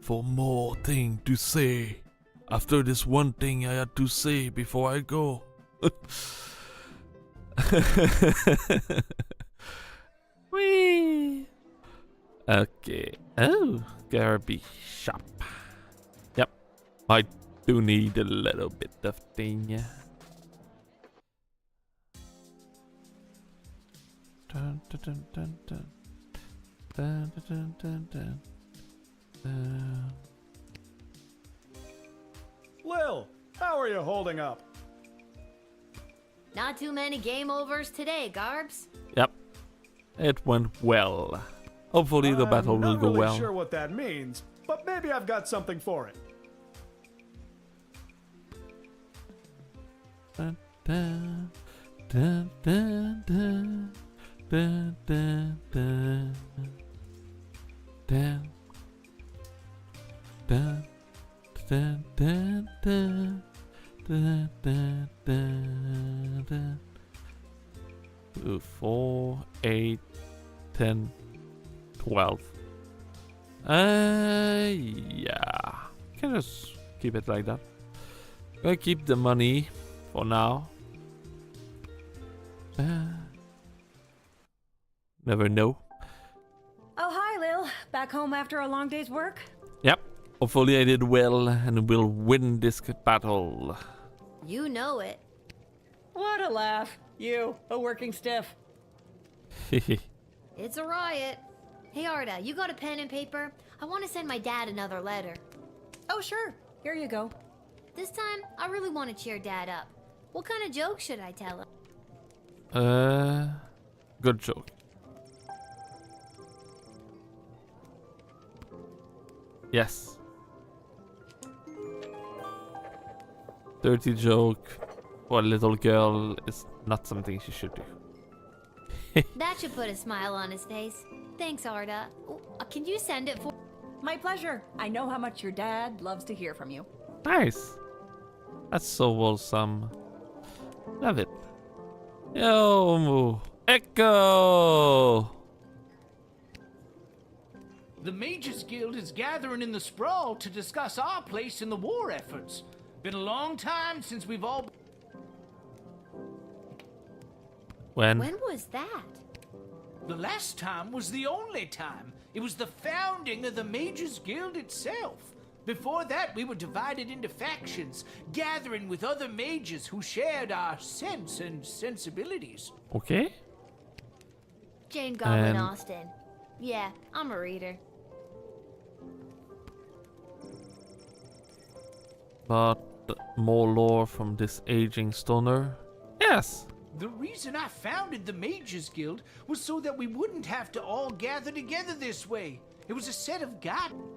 for more thing to say. After this one thing I had to say before I go. Whee! Okay. Oh, Garby shop. Yep. I do need a little bit of thing. Dun, dun, dun, dun, dun. Dun, dun, dun, dun, dun. Lil, how are you holding up? Not too many game overs today, Garbs. Yep. It went well. Hopefully the battle will go I'm not well. really sure what that means, but maybe I've got something for it. Dun, dun, dun, dun, dun, dun, dun, dun, dun, dun, dun, dun, dun, dun, dun, dun, dun. 2, 4, 8, 10, 12. Yeah. Can just keep it like that. Gonna keep the money for now. Never know. Oh, hi, Lil. Back home after a long day's work? Yep. Hopefully I did well and will win this battle. You know it. What a laugh. You, a working stiff. It's a riot. Hey, Arda, you got a pen and paper? I want to send my dad another letter. Oh, sure. Here you go. This time, I really want to cheer Dad up. What kind of joke should I tell him? Good joke. Yes. Dirty joke for a little girl is not something she should do. That should put a smile on his face. Thanks, Arda. Can you send it for... My pleasure. I know how much your dad loves to hear from you. Nice. That's so wholesome. Love it. Yo, Echo! The Mages Guild is gathering in the Sprawl to discuss our place in the war efforts. Been a long time since we've all... When was that? The last time was the only time. It was the founding of the Mages Guild itself. Before that, we were divided into factions, gathering with other mages who shared our sense and sensibilities. Okay. Jane Goblin Austin. Yeah, I'm a reader. But more lore from this aging stoner? Yes. The reason I founded the Mages Guild was so that we wouldn't have to all gather together this way. It was a set of guidelines.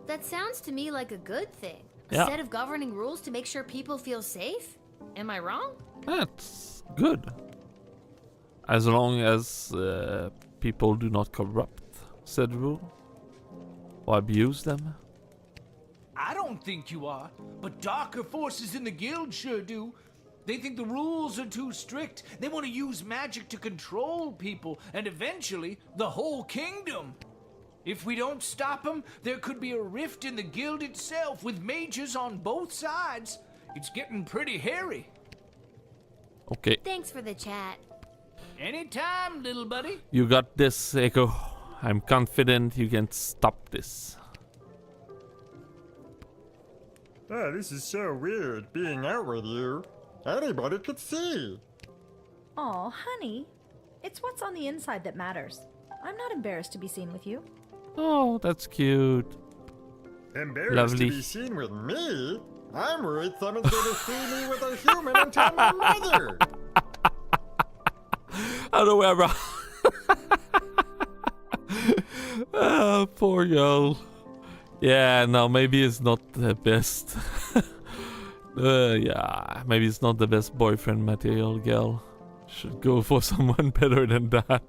That sounds to me like a good thing. A Yeah. set of governing rules to make sure people feel safe? Am I wrong? That's good. as long as people do not corrupt said rule or abuse them. I don't think you are, but darker forces in the guild sure do. They think the rules are too strict. They want to use magic to control people and eventually the whole kingdom. If we don't stop them, there could be a rift in the guild itself with mages on both sides. It's getting pretty hairy. Okay. Thanks for the chat. Anytime, little buddy. You got this, Echo. I'm confident you can stop this. Oh, this is so weird, being out with you. Anybody could see. Aw, honey. It's what's on the inside that matters. I'm not embarrassed to be seen with you. Oh, that's cute. Embarrassed Lovely. to be seen with me? I'm worried someone's gonna see me with a human and tell my mother. Other way around. Oh, poor girl. Yeah, no, maybe it's not the best. Yeah, maybe it's not the best boyfriend material, girl. Should go for someone better than that.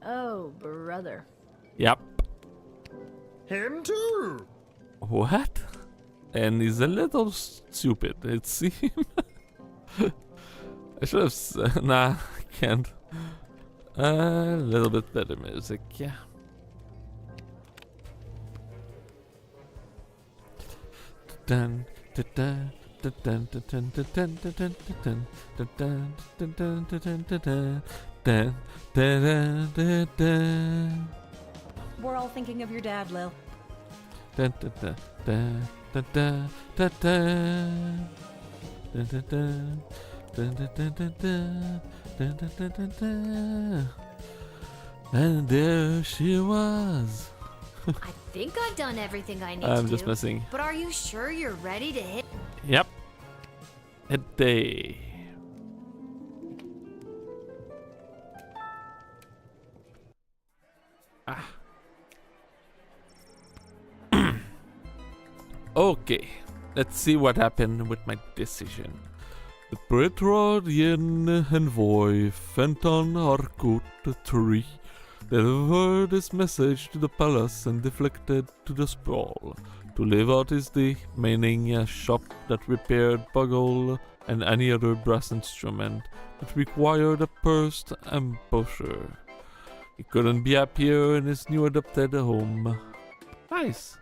Oh, brother. Yep. Him too. What? And he's a little stupid, it seems. I should have nah, I can't. A little bit better music, yeah. Dun, dun, dun, dun, dun, dun, dun, dun, dun, dun, dun, dun, dun, dun, dun, dun, dun, dun, dun, dun. We're all thinking of your dad, Lil. Dun, dun, dun, dun, dun, dun, dun, dun. Dun, dun, dun. Dun, dun, dun, dun, dun. Dun, dun, dun, dun, dun. And there she was. I think I've done everything I need I'm to just do. messing. But are you sure you're ready to hit? Yep. Hit day. Ah. Okay. Let's see what happened with my decision. The Pretorian envoy Fenton Harcourt III delivered his message to the palace and deflected to the sprawl to live out his day, manning a shop that repaired bugle and any other brass instrument that required a pursed embouchure. He couldn't be happier in his new adopted home. Nice.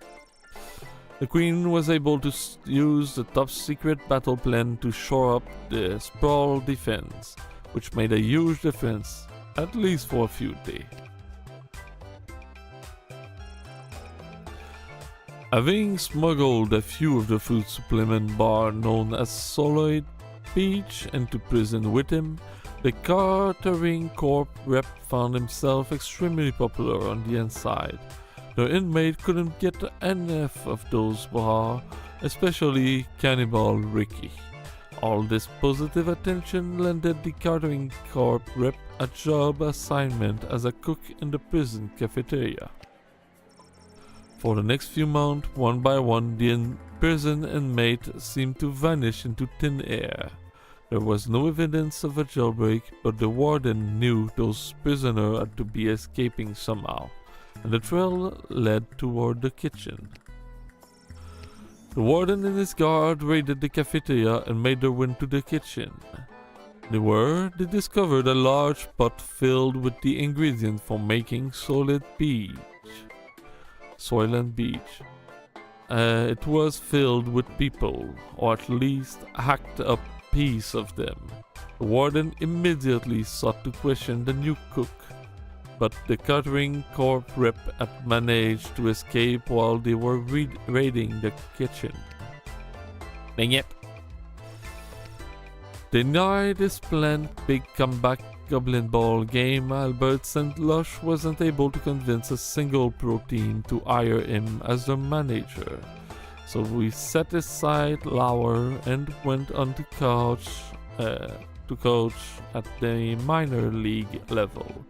The Queen was able to use the top secret battle plan to shore up the sprawl defense, which made a huge difference, at least for a few days. Having smuggled a few of the food supplement bar known as Solid Peach into prison with him, the Cartering Corp rep found himself extremely popular on the inside. The inmate couldn't get enough of those bar, especially Cannibal Ricky. All this positive attention landed the Cartering Corp rep a job assignment as a cook in the prison cafeteria. For the next few months, one by one, the prison inmate seemed to vanish into thin air. There was no evidence of a jailbreak, but the warden knew those prisoners had to be escaping somehow, and the trail led toward the kitchen. The warden and his guard raided the cafeteria and made their way to the kitchen. They discovered a large pot filled with the ingredient for making Soylent Beach. It was filled with people, or at least hacked up piece of them. The warden immediately sought to question the new cook, but the Cartering Corp rep had managed to escape while they were raiding the kitchen. Dang it. Denied his planned big comeback Goblin Ball game, Albert St. Lush wasn't able to convince a single pro team to hire him as their manager. So we set aside Lauer and went on to coach at the minor league level,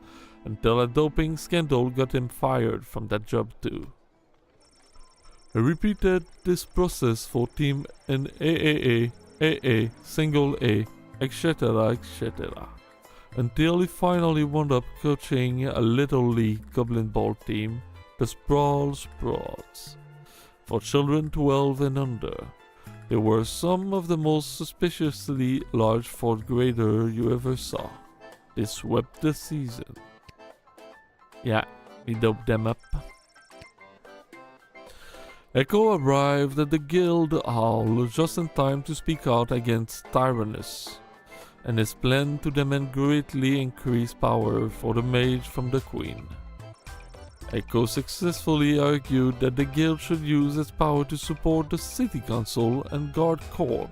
until a doping scandal got him fired from that job too. I repeated this process for team in AAA, AA, single A, etc., etc. until he finally wound up coaching a Little League Goblin Ball team, the Sprawl Sprawls, for children 12 and under. They were some of the most suspiciously large 4th grader you ever saw. They swept the season. Yeah, we doped them up. Echo arrived at the guild hall just in time to speak out against Tyrannus and his plan to demand greatly increased power for the mage from the queen. Echo successfully argued that the guild should use its power to support the city council and guard corps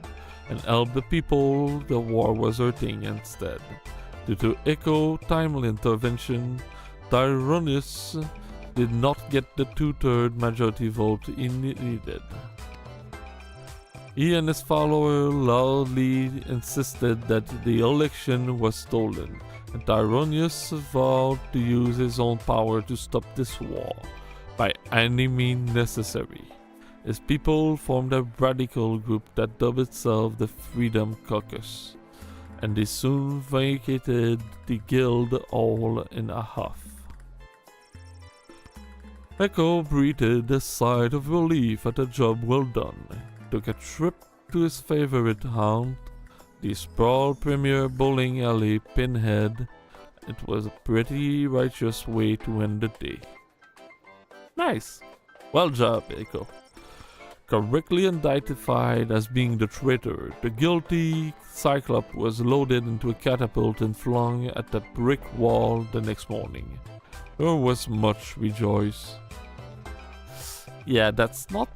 and help the people the war was hurting instead. Due to Echo timely intervention, Tyrannus did not get the 2/3 majority vote he needed. He and his follower loudly insisted that the election was stolen, and Tyrannus vowed to use his own power to stop this war, by any means necessary. His people formed a radical group that dubbed itself the Freedom Caucus, and they soon vacated the guild hall in a huff. Echo breathed a sigh of relief at a job well done, took a trip to his favorite haunt, the Sprawl Premier Bowling Alley Pinhead. It was a pretty righteous way to end the day. Nice! Well job, Echo. Correctly identified as being the traitor, the guilty Cyclops was loaded into a catapult and flung at that brick wall the next morning. There was much rejoice. Yeah, that's not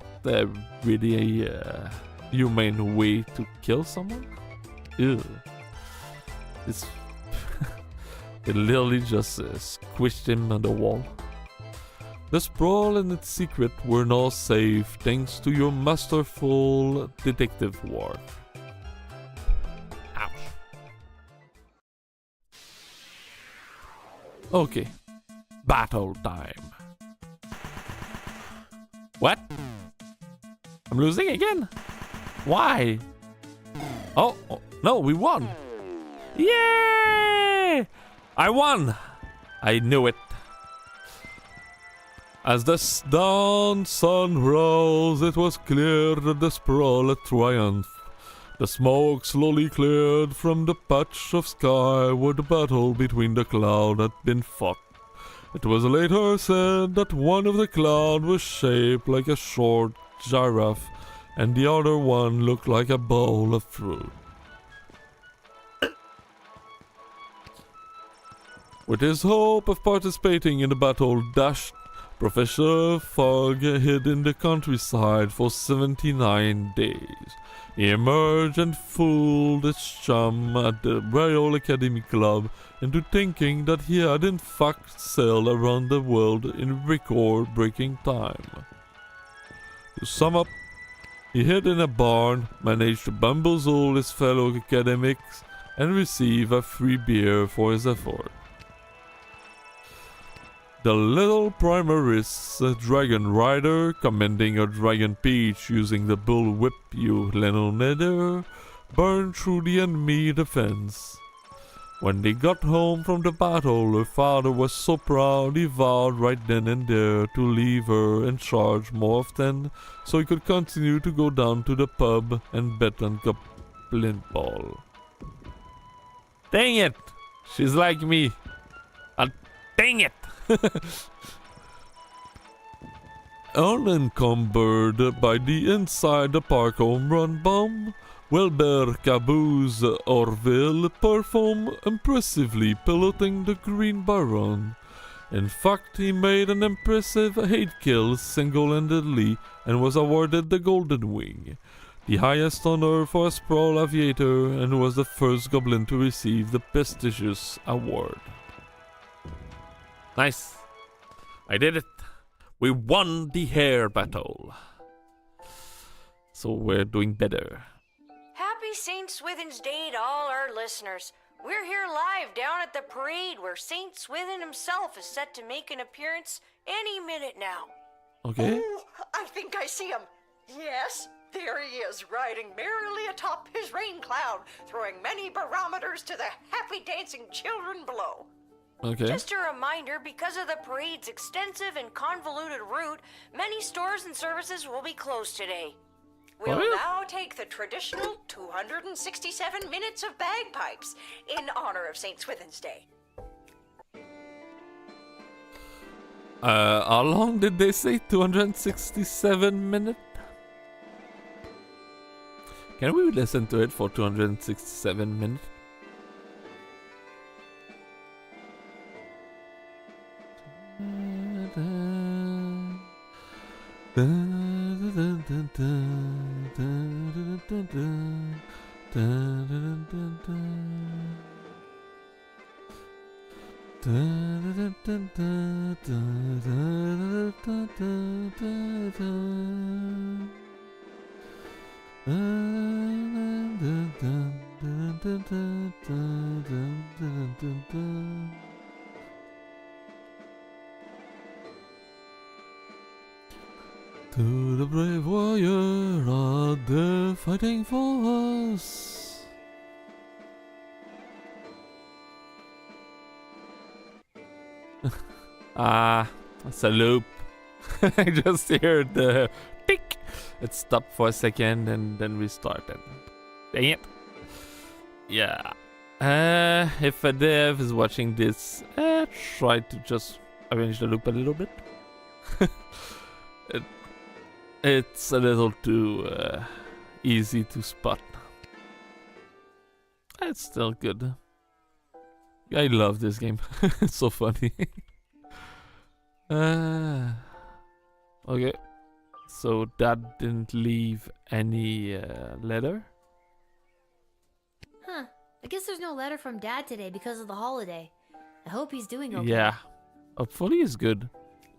really a humane way to kill someone. Ew. It's it literally just squished him on the wall. The Sprawl and its secret were now safe thanks to your masterful detective work. Ouch. Okay, battle time. What? I'm losing again? Why? Oh, no, we won! Yay! I won! I knew it. As the dawn sun rose, it was clear that the Sprawl had triumphed. The smoke slowly cleared from the patch of sky where the battle between the clouds had been fought. It was later said that one of the clouds was shaped like a short giraffe and the other one looked like a bowl of fruit. With his hope of participating in the battle dashed, Professor Fogg hid in the countryside for 79 days. He emerged and fooled his chum at the Royal Academy Club into thinking that he had in fact sailed around the world in record-breaking time. To sum up, he hid in a barn, managed to bamboozle his fellow academics, and receive a free beer for his effort. The little Primaris Dragon Rider, commanding a Dragon Peach using the bull whip you Lenoneder, burned through the enemy defense. When they got home from the battle, her father was so proud he vowed right then and there to leave her in charge more often so he could continue to go down to the pub and bet on Goblin Ball. Dang it! She's like me. Dang it! Unencumbered by the inside the park home run bomb, Wilbur Caboose Orville performed impressively piloting the Green Baron. In fact, he made an impressive 8 kills single-handedly and was awarded the Golden Wing, the highest honor for a Sprawl aviator, and was the first goblin to receive the prestigious award. Nice. I did it. We won the hair battle. So we're doing better. Happy St. Swithin's Day to all our listeners. We're here live down at the parade where St. Swithin himself is set to make an appearance any minute now. Okay. Oh, I think I see him. Yes, there he is, riding merrily atop his rain cloud, throwing many barometers to the happy dancing children below. Okay. Just a reminder, because of the parade's extensive and convoluted route, many stores and services will be closed today. We'll now take the traditional 267 minutes of bagpipes in honor of St. Swithin's Day. How long did they say? 267 minutes? Can we listen to it for 267 minutes? To the brave warrior out there fighting for us. It's a loop. I just heard the tick. It stopped for a second and then restarted. Dang it. Yeah. If a dev is watching this, try to just arrange the loop a little bit. It's a little too easy to spot. It's still good. I love this game. It's so funny. Okay. So Dad didn't leave any letter? Huh. I guess there's no letter from Dad today because of the holiday. I hope he's doing okay. Yeah. Hopefully he's good.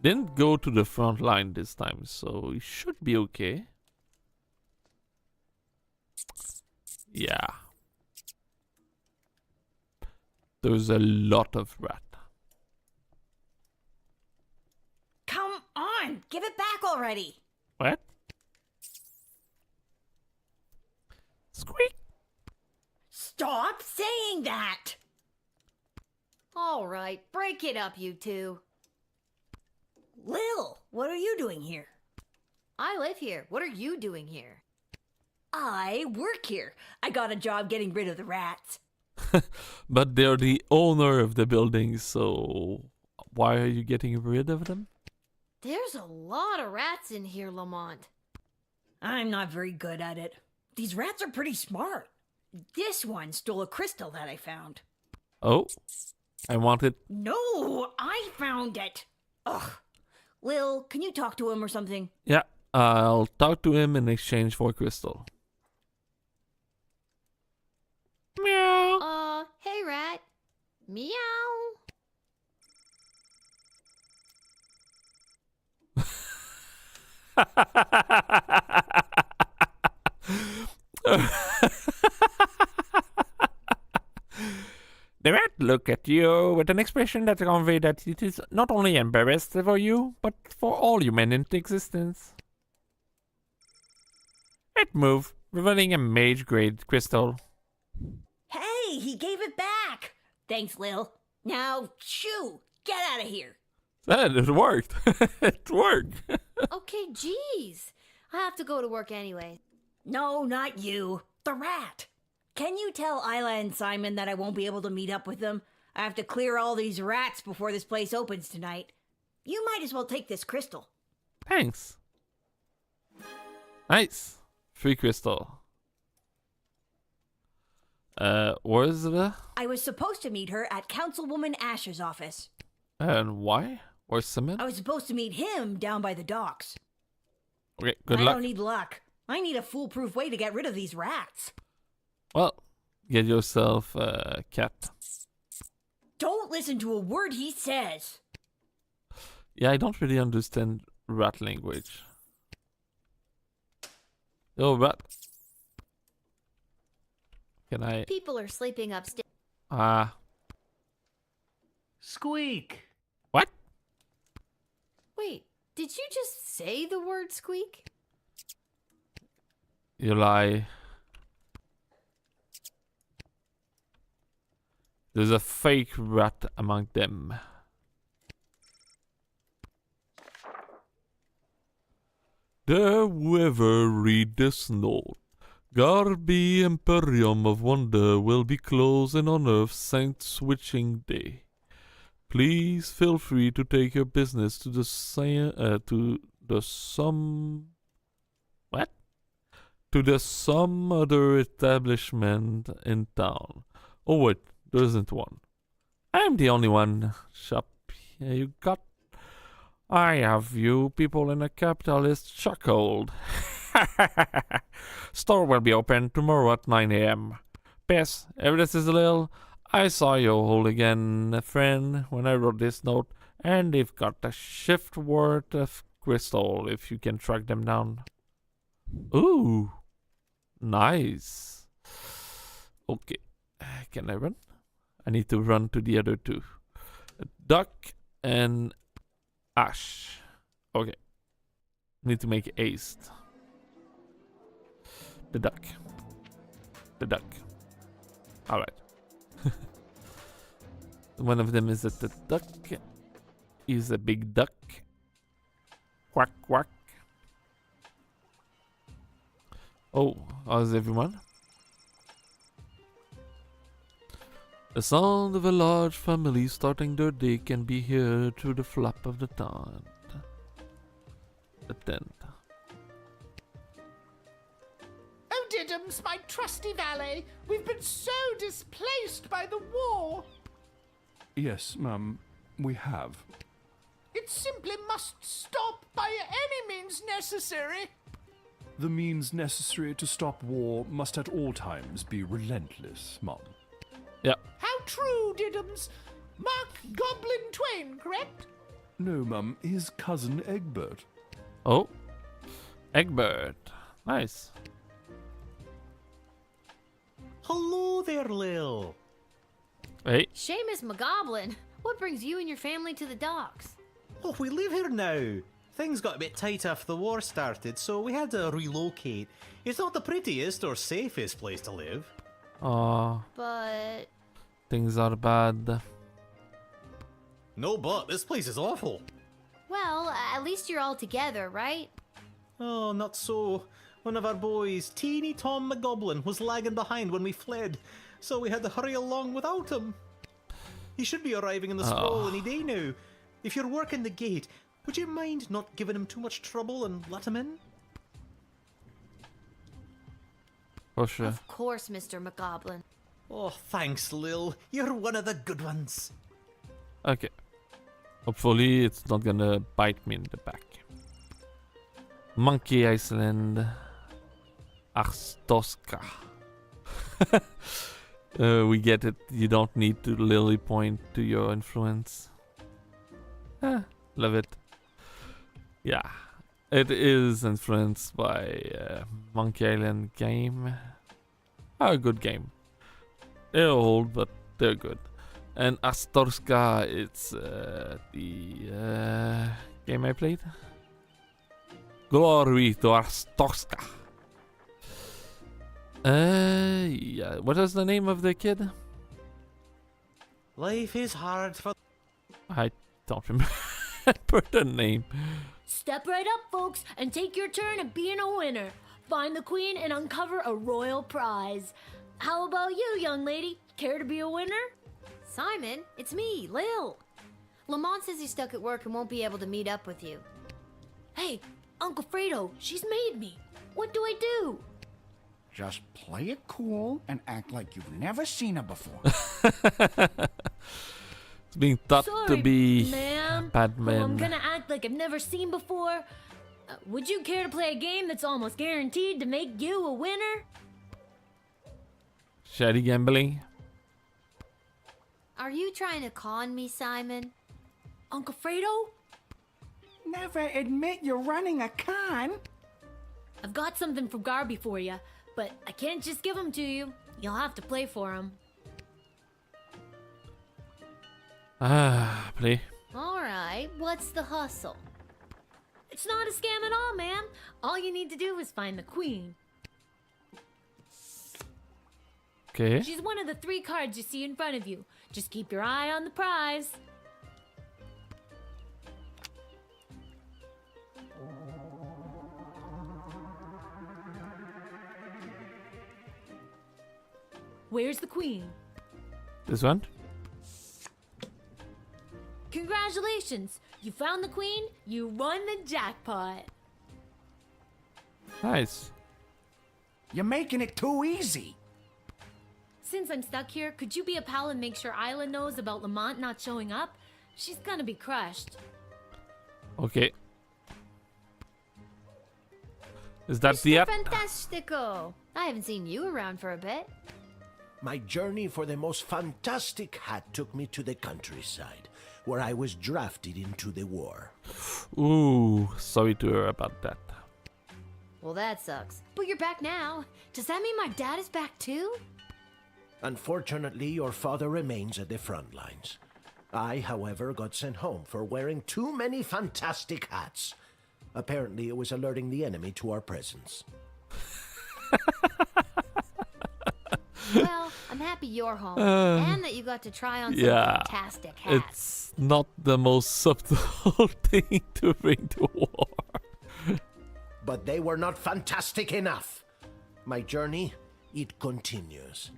Didn't go to the front line this time, so he should be okay. Yeah. There's a lot of rat. Come on, give it back already. What? Squeak. Stop saying that. All right, break it up, you two. Lil, what are you doing here? I live here. What are you doing here? I work here. I got a job getting rid of the rats. But they're the owner of the building, so why are you getting rid of them? There's a lot of rats in here, Lamont. I'm not very good at it. These rats are pretty smart. This one stole a crystal that I found. Oh, I want it. No, I found it. Ugh. Lil, can you talk to him or something? Yeah, I'll talk to him in exchange for crystal. Meow. Hey, rat. Meow. The rat looked at you with an expression that conveyed that it is not only embarrassed for you, but for all human in existence. It moved, revealing a mage-grade crystal. Hey, he gave it back. Thanks, Lil. Now, shoo, get out of here. It worked. It worked. Okay, jeez. I have to go to work anyway. No, not you. The rat. Can you tell Isla and Simon that I won't be able to meet up with them? I have to clear all these rats before this place opens tonight. You might as well take this crystal. Thanks. Nice. Free crystal. Where's the... I was supposed to meet her at Councilwoman Asher's office. And why? Where's Simon? I was supposed to meet him down by the docks. Okay, good I luck. don't need luck. I need a foolproof way to get rid of these rats. Well, get yourself a cat. Don't listen to a word he says. Yeah, I don't really understand rat language. Oh, rat. Can I... People are sleeping upstairs. Squeak. What? Wait, did you just say the word squeak? You lie. There's a fake rat among them. Dare whoever read this note. Garby Imperium of Wonder will be closed on Earth's Saint Switching Day. Please feel free to take your business to the some other establishment in town. Oh wait, there isn't one. I'm the only one shop you got. I have you people in a capitalist chokehold. Store will be open tomorrow at 9 a.m. P.S. If this is Lil, I saw you hold again, friend, when I wrote this note, and they've got a shift worth of crystal if you can track them down. Ooh, nice. Okay, can I run? I need to run to the other two. Duck and Ash. Okay. Need to make haste. The duck. The duck. Alright. One of them is at the duck. He's a big duck. Quack quack. Oh, how's everyone? The sound of a large family starting their day can be heard through the flap of the tent. Oh, Diddums, my trusty valet, we've been so displaced by the war. Yes, ma'am, we have. It simply must stop by any means necessary. The means necessary to stop war must at all times be relentless, ma'am. Yeah. How true, Diddums. Mark Goblin Twain, correct? No, ma'am, his cousin Egbert. Oh, Egbert. Nice. Hello there, Lil. Hey. Seamus McGoblin, what brings you and your family to the docks? Oh, we live here now. Things got a bit tight after the war started, so we had to relocate. It's not the prettiest or safest place to live. Aw. But Things are bad. No, but this place is awful. well, at least you're all together, right? Oh, not so. One of our boys, Teeny Tom McGoblin, was lagging behind when we fled, so we had to hurry along without him. He should be arriving in the scroll any day now. If you're working the gate, would you mind not giving him too much trouble and let him in? For sure. Of course, Mr. McGoblin. Oh, thanks, Lil. You're one of the good ones. Okay. Hopefully it's not gonna bite me in the back. Monkey Island. Arstoska. We get it. You don't need to lily point to your influence. Love it. Yeah. It is influenced by Monkey Island game. A good game. They're old, but they're good. And Astorska, it's the game I played. Glory to Astorska. Yeah. What is the name of the kid? Life is hard for... I don't remember the name. Step right up, folks, and take your turn at being a winner. Find the queen and uncover a royal prize. How about you, young lady? Care to be a winner? Simon, it's me, Lil. Lamont says he's stuck at work and won't be able to meet up with you. Hey, Uncle Fredo, she's made me. What do I do? Just play it cool and act like you've never seen her before. It's being thought to be ma'am. bad man. I'm gonna act like I've never seen before. Would you care to play a game that's almost guaranteed to make you a winner? Shady gambling. Are you trying to con me, Simon? Uncle Fredo? Never admit you're running a con. I've got something from Garby for you, but I can't just give them to you. You'll have to play for them. Play. Alright, what's the hustle? It's not a scam at all, ma'am. All you need to do is find the queen. Okay. She's one of the 3 cards you see in front of you. Just keep your eye on the prize. Where's the queen? This one? Congratulations! You found the queen, you won the jackpot. Nice. You're making it too easy. Since I'm stuck here, could you be a pal and make sure Isla knows about Lamont not showing up? She's gonna be crushed. Okay. Is that the app? Fantastico! I haven't seen you around for a bit. My journey for the most fantastic hat took me to the countryside, where I was drafted into the war. Ooh, sorry to hear about that. Well, that sucks. But you're back now. Does that mean my dad is back too? Unfortunately, your father remains at the front lines. I, however, got sent home for wearing too many fantastic hats. Apparently, it was alerting the enemy to our presence. Well, I'm happy you're home, and that you got to try on some fantastic hats. It's not the most subtle thing to bring to war. But they were not fantastic enough. My journey, it continues.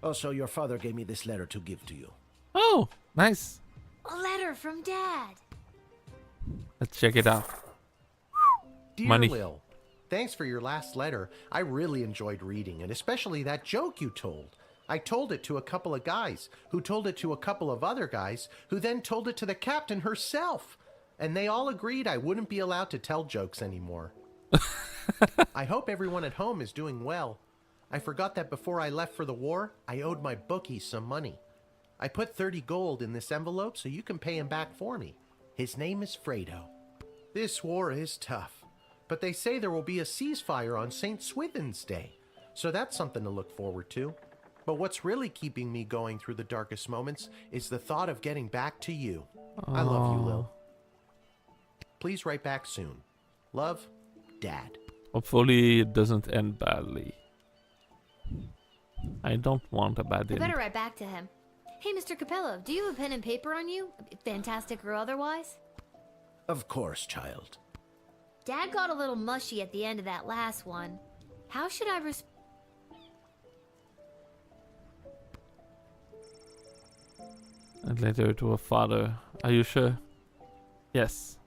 Also, your father gave me this letter to give to you. Oh, nice. A letter from Dad. Let's check it out. Dear Money. Lil, thanks for your last letter. I really enjoyed reading it, especially that joke you told. I told it to a couple of guys, who told it to a couple of other guys, who then told it to the captain herself. And they all agreed I wouldn't be allowed to tell jokes anymore. I hope everyone at home is doing well. I forgot that before I left for the war, I owed my bookie some money. I put 30 gold in this envelope so you can pay him back for me. His name is Fredo. This war is tough, but they say there will be a ceasefire on St. Swithin's Day, so that's something to look forward to. But what's really keeping me going through the darkest moments is the thought of getting back to you. I love you, Lil. Please write back soon. Love, Dad. Hopefully it doesn't end badly. I don't want a bad I end. better write back to him. Hey, Mr. Capello, do you have a pen and paper on you? Fantastic or otherwise? Of course, child. Dad got a little mushy at the end of that last one. How should I And later to a father. Are you sure? Yes.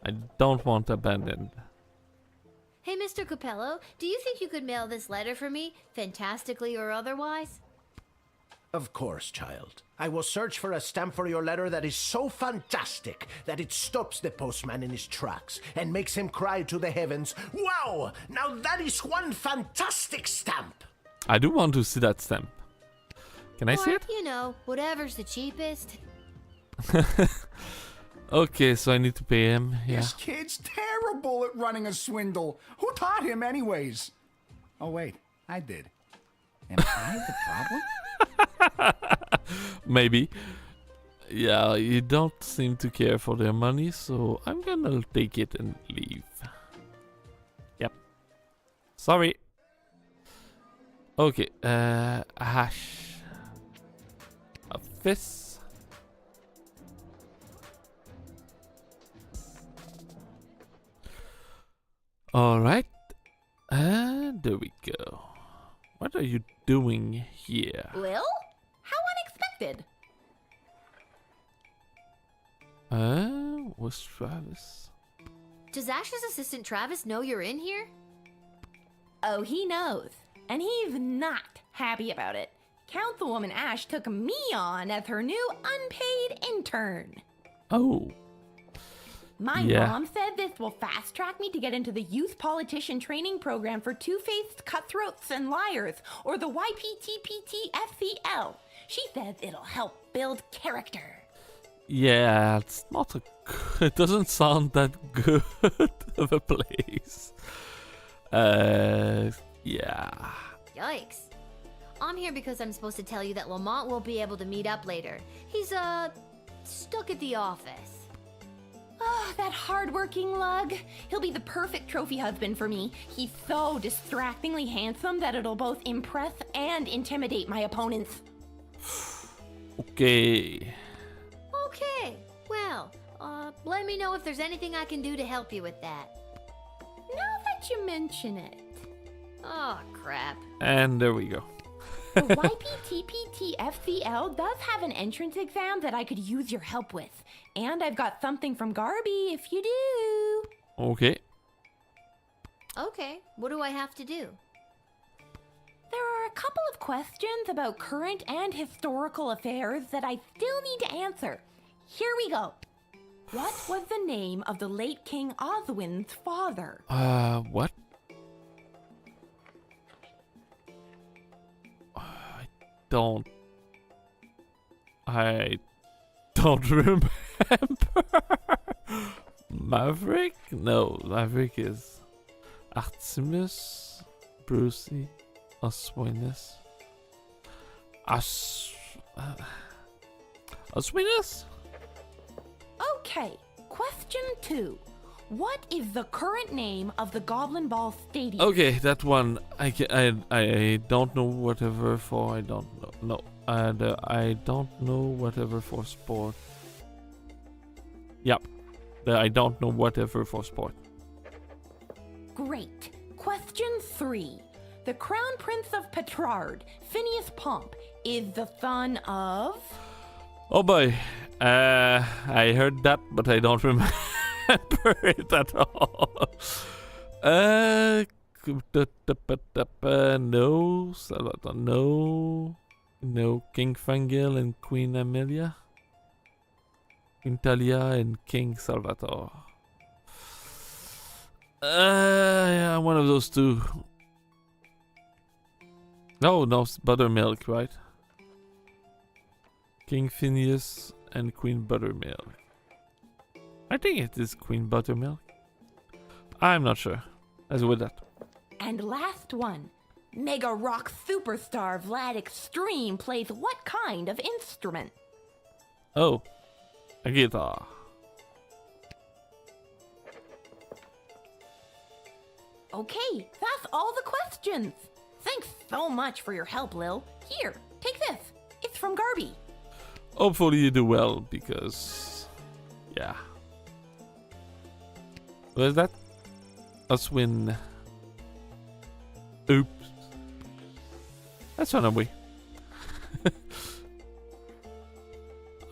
I don't want abandoned. Hey, Mr. Capello, do you think you could mail this letter for me, fantastically or otherwise? Of course, child. I will search for a stamp for your letter that is so fantastic that it stops the postman in his tracks and makes him cry to the heavens, "Wow! Now that is one fantastic stamp!" I do want to see that stamp. Can I see Or, it? you know, whatever's the cheapest. Okay, so I need to pay him. Yeah. This kid's terrible at running a swindle. Who taught him anyways? Oh, wait, I did. Am I the problem? Maybe. Yeah, you don't seem to care for their money, so I'm gonna take it and leave. Yep. Sorry. Okay, a hash. A fist. Alright. And there we go. What are you doing here? Lil? How unexpected. Was Travis? Does Ash's assistant Travis know you're in here? Oh, he knows. And he's not happy about it. Councilwoman Ash took me on as her new unpaid intern. Oh. My Yeah. mom said this will fast track me to get into the youth politician training program for two-faced cutthroats and liars, or the YPTPT-FCL. She says it'll help build character. Yeah, it's not a. It doesn't sound that good of a place. Yeah. Yikes. I'm here because I'm supposed to tell you that Lamont won't be able to meet up later. He's, stuck at the office. That hardworking lug. He'll be the perfect trophy husband for me. He's so distractingly handsome that it'll both impress and intimidate my opponents. Okay. Okay, well, let me know if there's anything I can do to help you with that. Now that you mention it. Oh, crap. And there we go. The YPTPT-FCL does have an entrance exam that I could use your help with. And I've got something from Garby if you do. Okay. Okay, what do I have to do? There are a couple of questions about current and historical affairs that I still need to answer. Here we go. What was the name of the late King Oswin's father? What? I don't remember. Maverick? No, Maverick is Artemis, Brucey, Oswinus. Oswinus? Okay, question 2. What is the current name of the Goblin Ball Stadium? Okay, that one. I don't know whatever for. I don't know. No, and I don't know whatever for sport. Yep, I don't know whatever for sport. Great. Question 3. The Crown Prince of Petrard, Phineas Pomp, is the son of... Oh boy, I heard that, but I don't remember it at all. No, Salvatore, no, King Fangirl and Queen Amelia, Queen Talia and King Salvatore. Yeah, one of those two. No, Buttermilk, right? King Phineas and Queen Buttermilk. I think it is Queen Buttermilk. I'm not sure. Let's go with that. And last one. Mega rock superstar Vlad Extreme plays what kind of instrument? Oh, a guitar. Okay, that's all the questions. Thanks so much for your help, Lil. Here, take this. It's from Garby. Hopefully you do well, because... yeah. What is that? Oswin. Oops. Let's run away.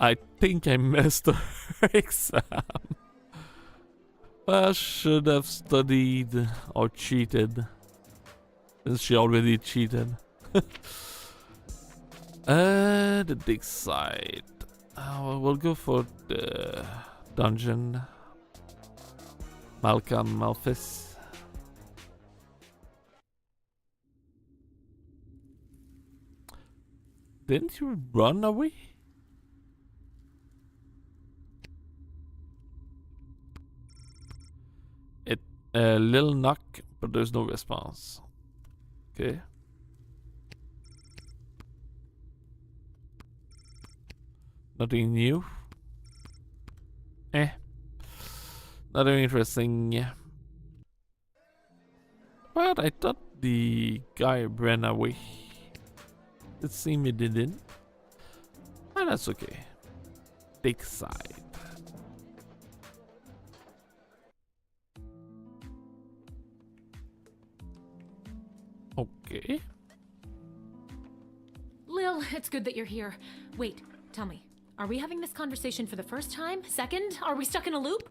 I think I messed up her exam. I should have studied or cheated. Since she already cheated. The dig site. We'll go for the dungeon. Malcolm Malphus. Didn't you run away? Little knock, but there's no response. Okay. Nothing new. Nothing interesting. But I thought the guy ran away. It seemed he didn't. And that's okay. Take side. Okay. Lil, it's good that you're here. Wait, tell me. Are we having this conversation for the first time? Second? Are we stuck in a loop?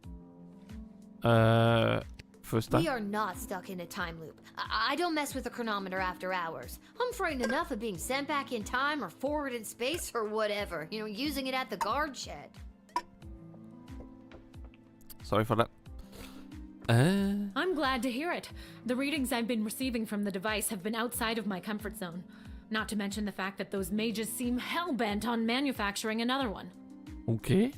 First time? We are not stuck in a time loop. I don't mess with the chronometer after hours. I'm frightened enough of being sent back in time or forward in space or whatever. You know, using it at the guard shed. Sorry for that. I'm glad to hear it. The readings I've been receiving from the device have been outside of my comfort zone. Not to mention the fact that those mages seem hell-bent on manufacturing another one. Okay.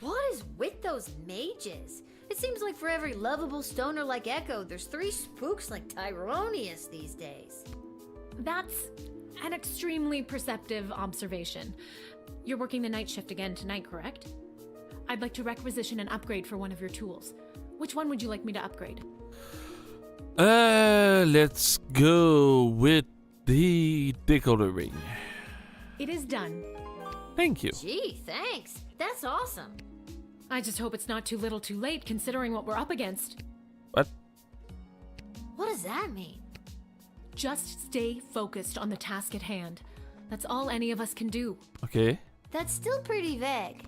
What is with those mages? It seems like for every lovable stoner like Echo, there's 3 spooks like Tyronius these days. That's an extremely perceptive observation. You're working the night shift again tonight, correct? I'd like to requisition an upgrade for one of your tools. Which one would you like me to upgrade? Let's go with the decoder ring. It is done. Thank you. Gee, thanks. That's awesome. I just hope it's not too little too late considering what we're up against. What? What does that mean? Just stay focused on the task at hand. That's all any of us can do. Okay. That's still pretty vague.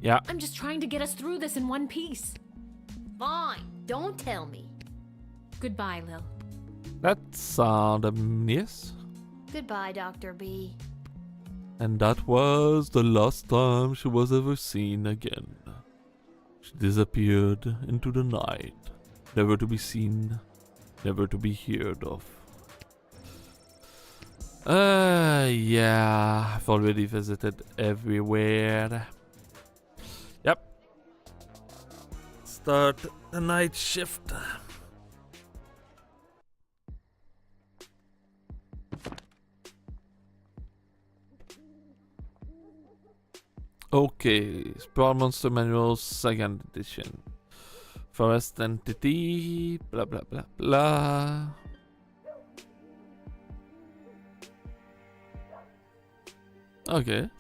Yeah. I'm just trying to get us through this in one piece. Fine, don't tell me. Goodbye, Lil. That's yes. Goodbye, Dr. B. And that was the last time she was ever seen again. She disappeared into the night, never to be seen, never to be heard of. Yeah, I've already visited everywhere. Yep. Start the night shift. Okay, Sprawl Monster Manual 2nd edition. Forest Entity, blah blah blah blah. Okay.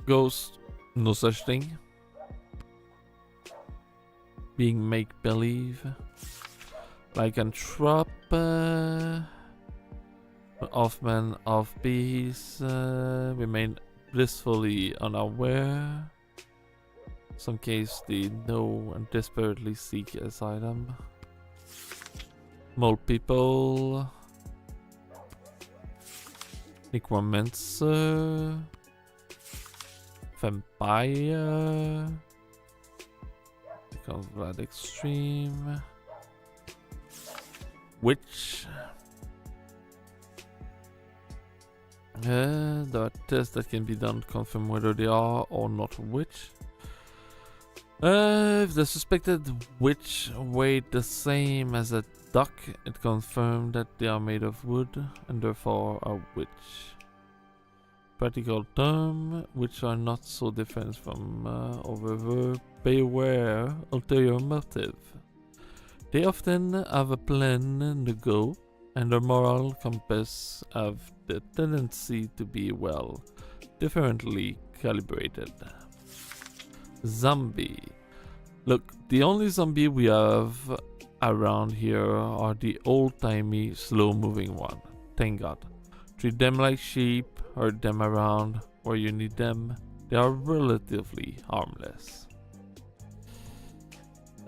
Ghost, no such thing. Being make-believe. Lycanthrope. Offman, off-beast. Remain blissfully unaware. Some case they know and desperately seek asylum. Mole people. Necromancer. Vampire. Becomes blood extreme. Witch. There are tests that can be done to confirm whether they are or not witch. If the suspected witch weighed the same as a duck, it confirmed that they are made of wood and therefore a witch. Practical term, which are not so different from however, beware ulterior motive. They often have a plan in the go, and their moral compass have the tendency to be, well, differently calibrated. Zombie. Look, the only zombie we have around here are the old-timey, slow-moving one. Thank God. Treat them like sheep, herd them around where you need them. They are relatively harmless.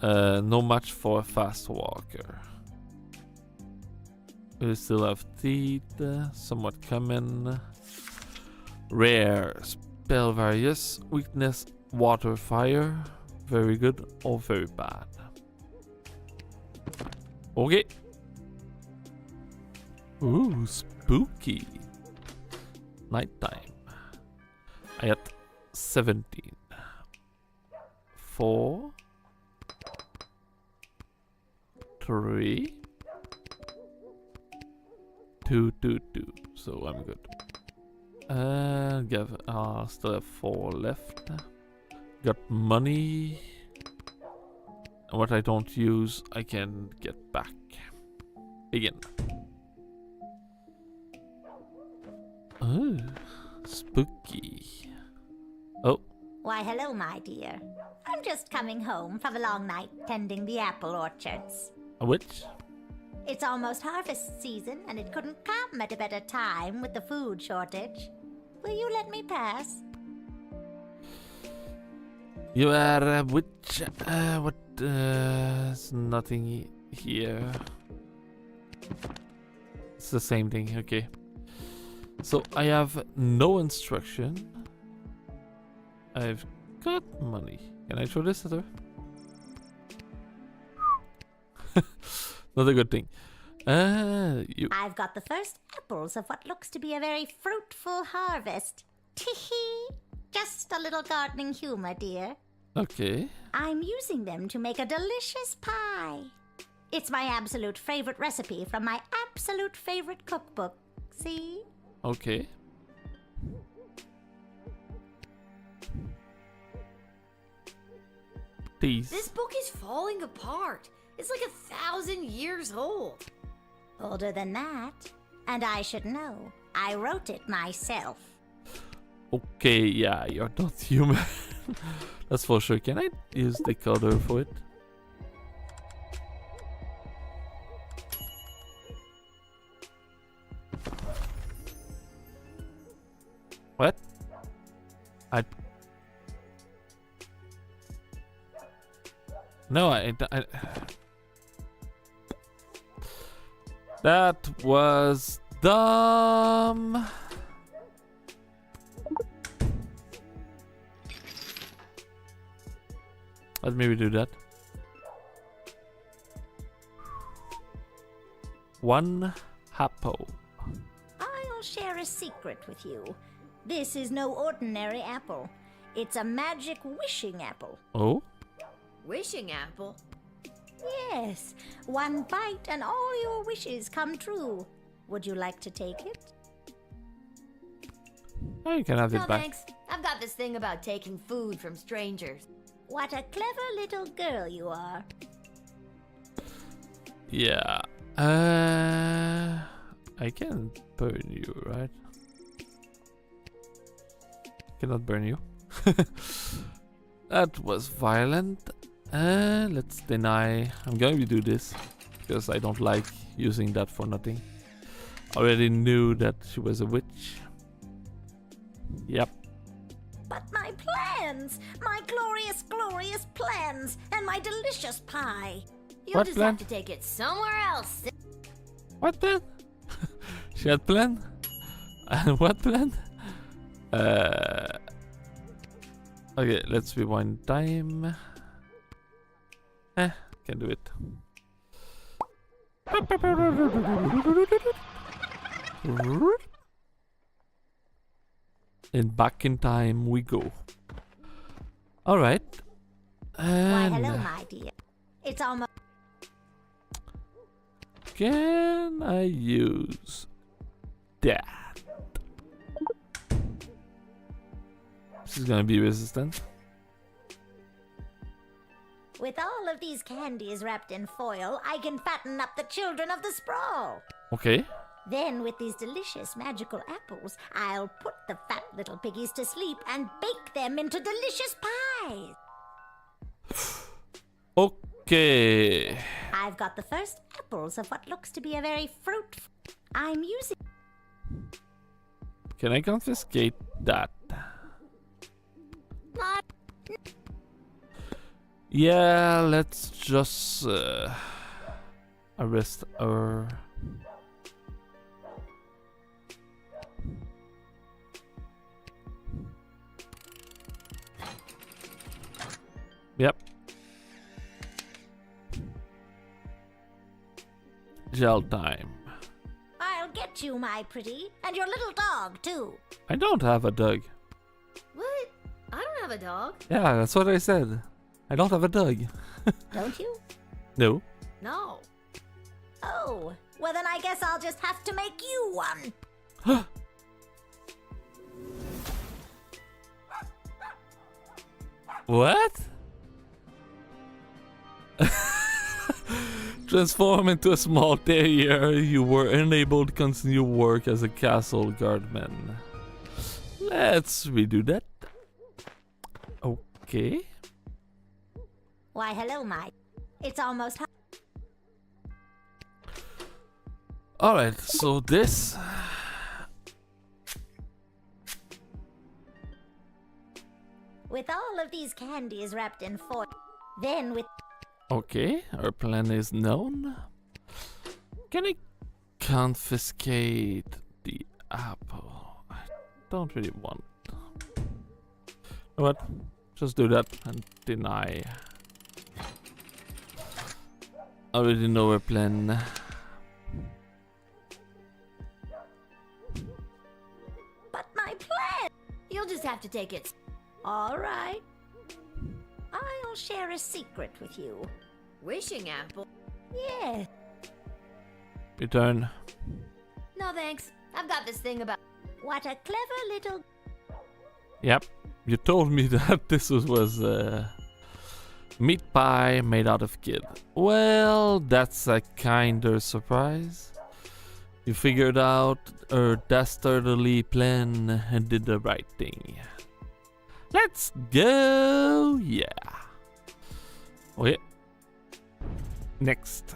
No match for a fast walker. We still have teeth, somewhat common. Rare, spell various, weakness, water, fire. Very good or very bad. Okay. Ooh, spooky. Nighttime. I got 17. 4. 3. 2, 2, 2. So I'm good. Still have 4 left. Got money. And what I don't use, I can get back. Begin. Oh, spooky. Oh. Why, hello, my dear. I'm just coming home from a long night tending the apple orchards. A witch? It's almost harvest season, and it couldn't come at a better time with the food shortage. Will you let me pass? You are a witch. What? There's nothing here. It's the same thing. Okay. So I have no instruction. I've got money. Can I throw this at her? Not a good thing. I've got the first apples of what looks to be a very fruitful harvest. Tee-hee. Just a little gardening humor, dear. Okay. I'm using them to make a delicious pie. It's my absolute favorite recipe from my absolute favorite cookbook. See? Okay. Tease. This book is falling apart. It's like 1,000 years old. Older than that. And I should know. I wrote it myself. Okay, yeah, you're not human. That's for sure. Can I use the decoder for it? What? No, I that was dumb. Let's maybe do that. One apple. I'll share a secret with you. This is no ordinary apple. It's a magic wishing apple. Oh? Wishing apple? Yes. One bite and all your wishes come true. Would you like to take it? Oh, you can have No it back. thanks. I've got this thing about taking food from strangers. What a clever little girl you are. Yeah. I can burn you, right? Cannot burn you. That was violent. Let's deny. I'm going to do this because I don't like using that for nothing. Already knew that she was a witch. Yep. But my plans! My glorious, glorious plans! And my delicious pie! You'll What just plan? have to take it somewhere else. What plan? She had plan? And what plan? Okay, let's rewind time. Can do it. And back in time we go. Alright. Why, And hello, my dear. It's almost... can I use that? This is gonna be resistant. With all of these candies wrapped in foil, I can fatten up the children of the sprawl. Okay. Then, with these delicious magical apples, I'll put the fat little piggies to sleep and bake them into delicious pies. Okay. I've got the first apples of what looks to be a very fruitful... I'm using... Can I confiscate that? Yeah, let's just arrest her. Yep. Gel time. I'll get you, my pretty, and your little dog, too. I don't have a dog. What? I don't have a dog. Yeah, that's what I said. I don't have a dog. Don't you? No. No. Oh, well then I guess I'll just have to make you one. What? Transform into a small terrier. You were unable to continue work as a castle guardman. Let's redo that. Okay. Why, hello, my... It's almost... Alright, so this... With all of these candies wrapped in foil, then with... Okay, our plan is known. Can I confiscate the apple? I don't really want. You know what? Just do that and deny. I already know our plan. But my plan... You'll just have to take it. All right. I'll share a secret with you. Wishing apple? Yeah. Return. No thanks. I've got this thing about... What a clever little... Yep. You told me that this was Meat pie made out of kid. Well, that's a kinder surprise. You figured out a dastardly plan and did the right thing. Let's go! Yeah. Okay. Next.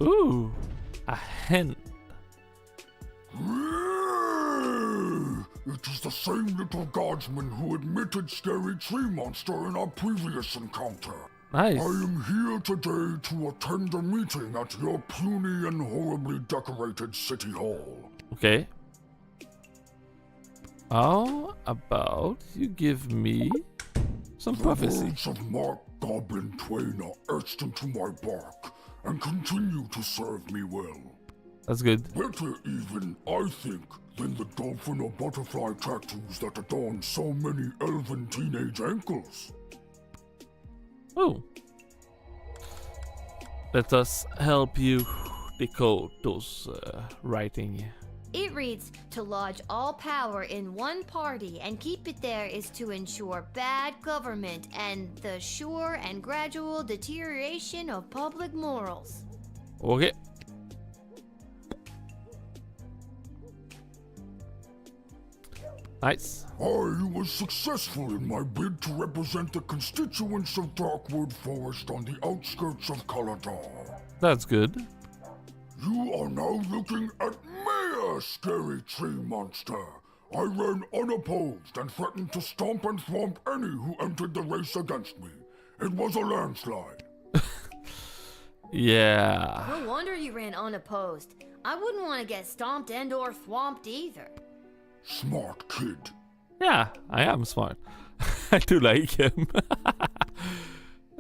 Ooh, a hen. It is the same little guardsman who admitted Scary Tree Monster in our previous encounter. Nice. I am here today to attend a meeting at your puny and horribly decorated city hall. Okay. How about you give me some prophecy? The words of Mark Goblin Twain are etched into my bark and continue to serve me well. That's good. Better even, I think, than the dolphin or butterfly tattoos that adorn so many elven teenage ankles. Oh. Let us help you decode those writing. It reads, to lodge all power in one party and keep it there is to ensure bad government and the sure and gradual deterioration of public morals. Okay. Nice. I was successful in my bid to represent the constituents of Darkwood Forest on the outskirts of Caladar. That's good. You are now looking at Mayor Scary Tree Monster. I ran unopposed and threatened to stomp and thwomp any who entered the race against me. It was a landslide. Yeah. No wonder you ran unopposed. I wouldn't want to get stomped and or thwomped either. Smart kid. Yeah, I am smart. I do like him.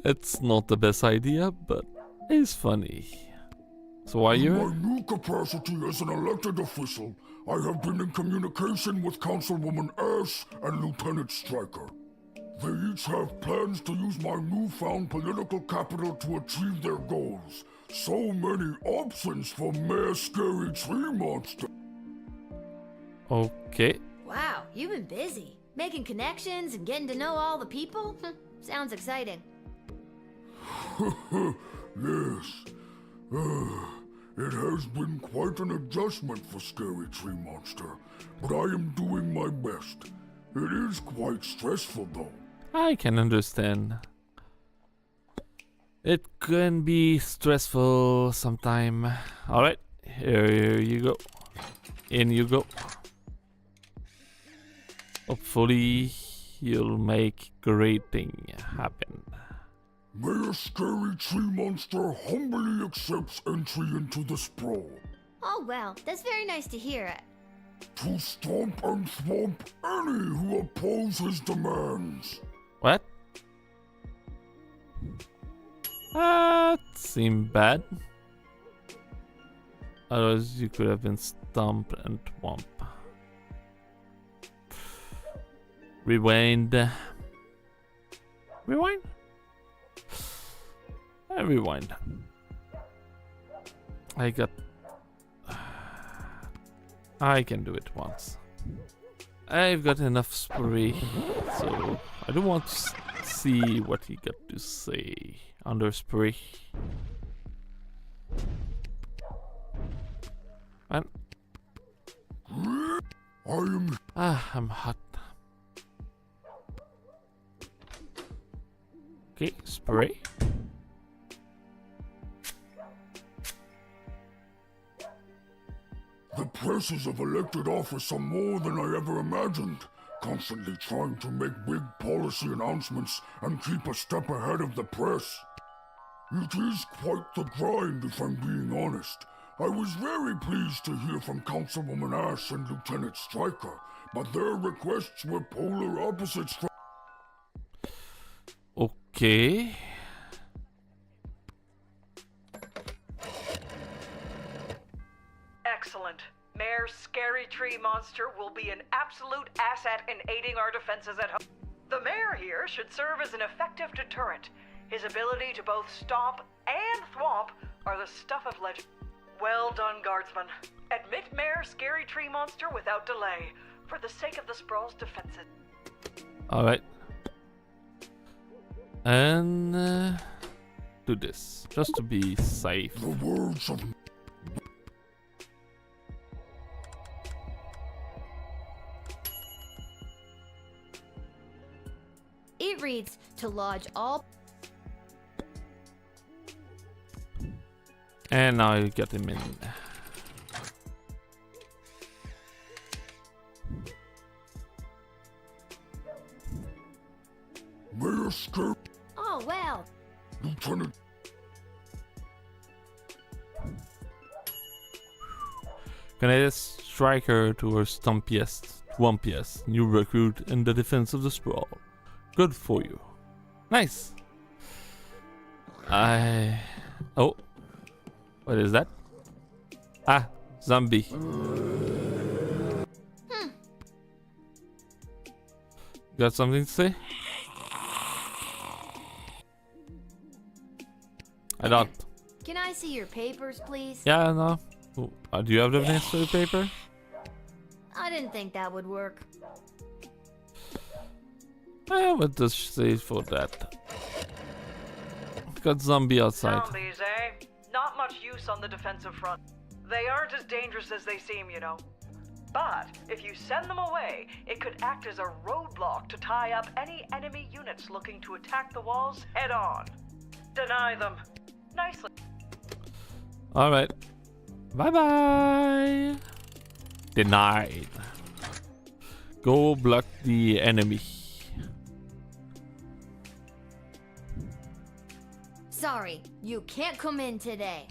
It's not the best idea, but it's funny. So why you? In my new capacity as an elected official, I have been in communication with Councilwoman Ash and Lieutenant Stryker. They each have plans to use my newfound political capital to achieve their goals. So many options for Mayor Scary Tree Monster. Okay. Wow, you've been busy. Making connections and getting to know all the people? Sounds exciting. Yes. It has been quite an adjustment for Scary Tree Monster, but I am doing my best. It is quite stressful though. I can understand. It can be stressful sometime. Alright, here you go. In you go. Hopefully, you'll make great thing happen. Mayor Scary Tree Monster humbly accepts entry into the sprawl. Oh well, that's very nice to hear. To stomp and thwomp any who oppose his demands. What? That seemed bad. Otherwise, you could have been stomp and thwomp. Rewind. Rewind? Rewind. I can do it once. I've got enough spree, so I don't want to see what he got to say under spree. And I'm hot. Okay, spray. The presses of elected office are more than I ever imagined, constantly trying to make big policy announcements and keep a step ahead of the press. It is quite the grind, if I'm being honest. I was very pleased to hear from Councilwoman Ash and Lieutenant Stryker, but their requests were polar opposites from... Okay. Excellent. Mayor Scary Tree Monster will be an absolute asset in aiding our defenses at home. The mayor here should serve as an effective deterrent. His ability to both stomp and thwomp are the stuff of legend. Well done, Guardsman. Admit Mayor Scary Tree Monster without delay, for the sake of the Sprawl's defenses. Alright. And do this just to be safe. The words of It reads to lodge all. And now you get him in. may escape, Oh, well. Lieutenant. Canadian striker to her Twumpiest, new recruit in the defense of the sprawl. Good for you. Nice. Oh. What is that? Ah, zombie. Got something to say? I don't. Can I see your papers, please? Yeah, no. Do you have the necessary paper? I didn't think that would work. What does she say for that? Got zombie outside. Zombies, eh? Not much use on the defensive front. They aren't as dangerous as they seem, you know. But if you send them away, it could act as a roadblock to tie up any enemy units looking to attack the walls head on. Deny them. Nicely. Alright. Bye bye. Denied. Go block the enemy. Sorry, you can't come in today.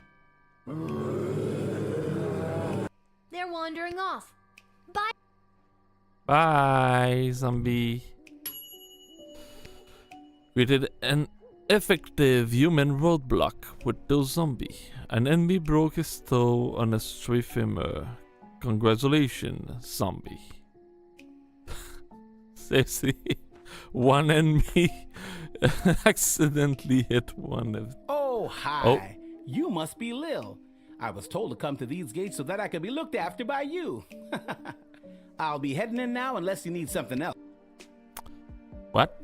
They're wandering off. Bye. Bye, zombie. We did an effective human roadblock with those zombie. An enemy broke his toe on a stray femur. Congratulations, zombie. Seriously, one enemy accidentally hit one of. Oh, hi. Oh. You must be Lil. I was told to come to these gates so that I could be looked after by you. I'll be heading in now unless you need something else. What?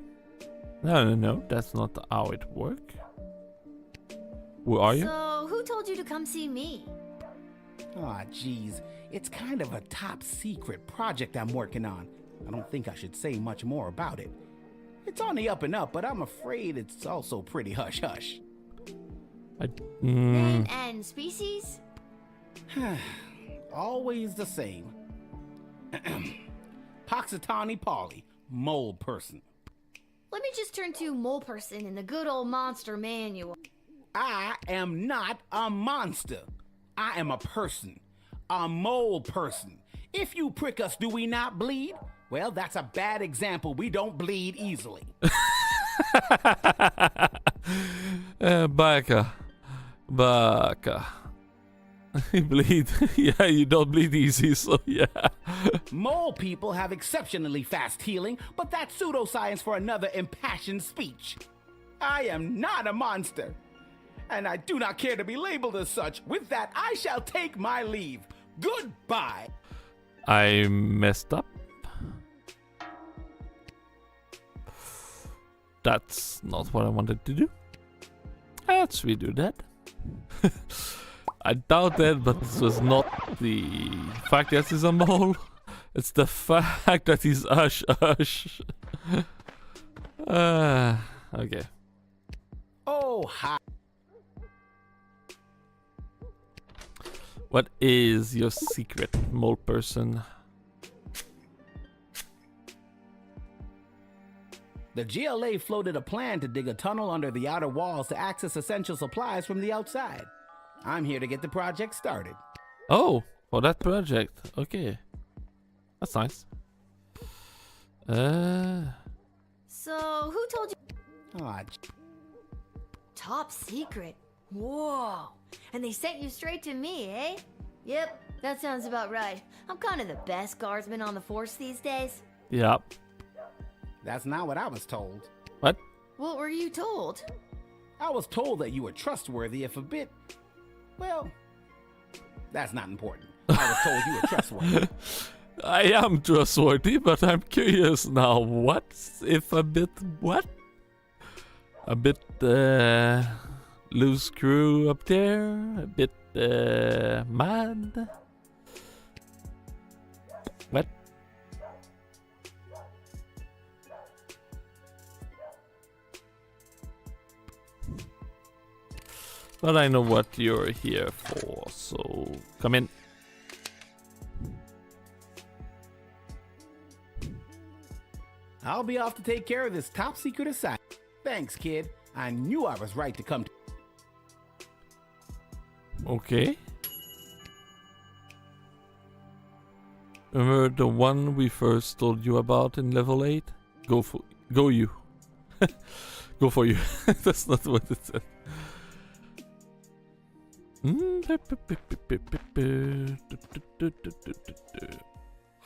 No, that's not how it works. Who are you? So, who told you to come see me? Aw, geez. It's kind of a top secret project I'm working on. I don't think I should say much more about it. It's on the up and up, but I'm afraid it's also pretty hush-hush. Name and species? Always the same. Poxitani Polly, mole person. Let me just turn to mole person in the good old monster manual. I am not a monster. I am a person. A mole person. If you prick us, do we not bleed? Well, that's a bad example. We don't bleed easily. Baka. You bleed. Yeah, you don't bleed easy, so yeah. Mole people have exceptionally fast healing, but that's pseudoscience for another impassioned speech. I am not a monster, and I do not care to be labeled as such. With that, I shall take my leave. Goodbye. I messed up. That's not what I wanted to do. Let's redo that. I doubt it, but this was not the fact that he's a mole. It's the fact that he's Ush. Okay. Oh, hi. What is your secret, mole person? The GLA floated a plan to dig a tunnel under the outer walls to access essential supplies from the outside. I'm here to get the project started. Oh, for that project. Okay. That's nice. So, who told you? Oh, Top secret. Whoa. And they sent you straight to me, eh? Yep, that sounds about right. I'm kind of the best guardsman on the force these days. Yep. That's not what I was told. What? What were you told? I was told that you were trustworthy if a bit... Well, that's not important. I was told you were trustworthy. I am trustworthy, but I'm curious now. What if a bit what? a bit loose screw up there, a bit mad. What? But I know what you're here for, so come in. I'll be off to take care of this top secret assignment. Thanks, kid. I knew I was right to come to. Okay. Remember the one we first told you about in level 8? Go you. Go for you. That's not what it said.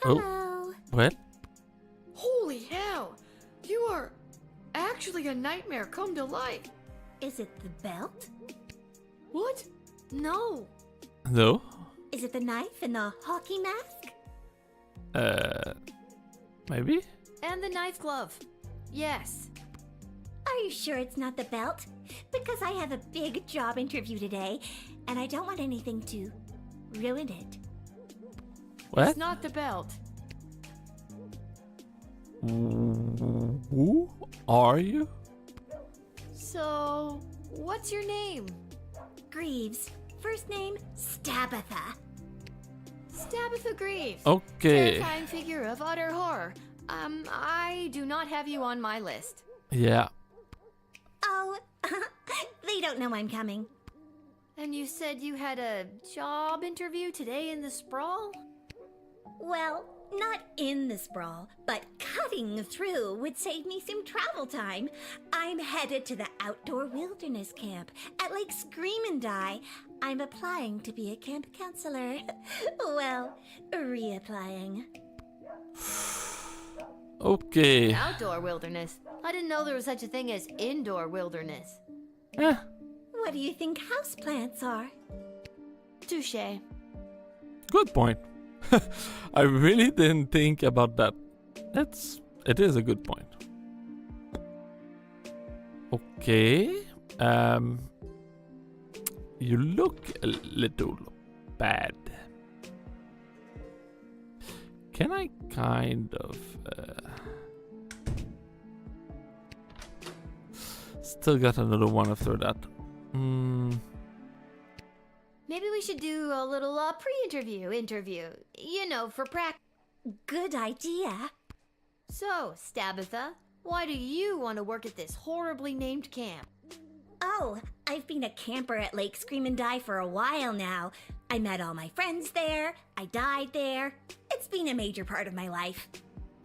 Hello. What? Holy hell! You are actually a nightmare come to life. Is it the belt? What? No. No? Is it the knife and the hockey mask? Maybe? And the knife glove. Yes. Are you sure it's not the belt? Because I have a big job interview today, and I don't want anything to ruin it. What? It's not the belt. Who are you? So, what's your name? Greaves. First name, Stabitha. Stabitha Greaves. Okay. Terrifying figure of utter horror. I do not have you on my list. Yeah. Oh, they don't know I'm coming. And you said you had a job interview today in the sprawl? Well, not in the sprawl, but cutting through would save me some travel time. I'm headed to the outdoor wilderness camp at Lake Scream and Die. I'm applying to be a camp counselor. Well, reapplying. Okay. Outdoor wilderness? I didn't know there was such a thing as indoor wilderness. What do you think houseplants are? Touché. Good point. I really didn't think about that. It is a good point. Okay. You look a little bad. Can I kind of still got another one after that. Maybe we should do a little pre-interview. You know, for practice. Good idea. So, Stabitha, why do you want to work at this horribly named camp? Oh, I've been a camper at Lake Scream and Die for a while now. I met all my friends there. I died there. It's been a major part of my life.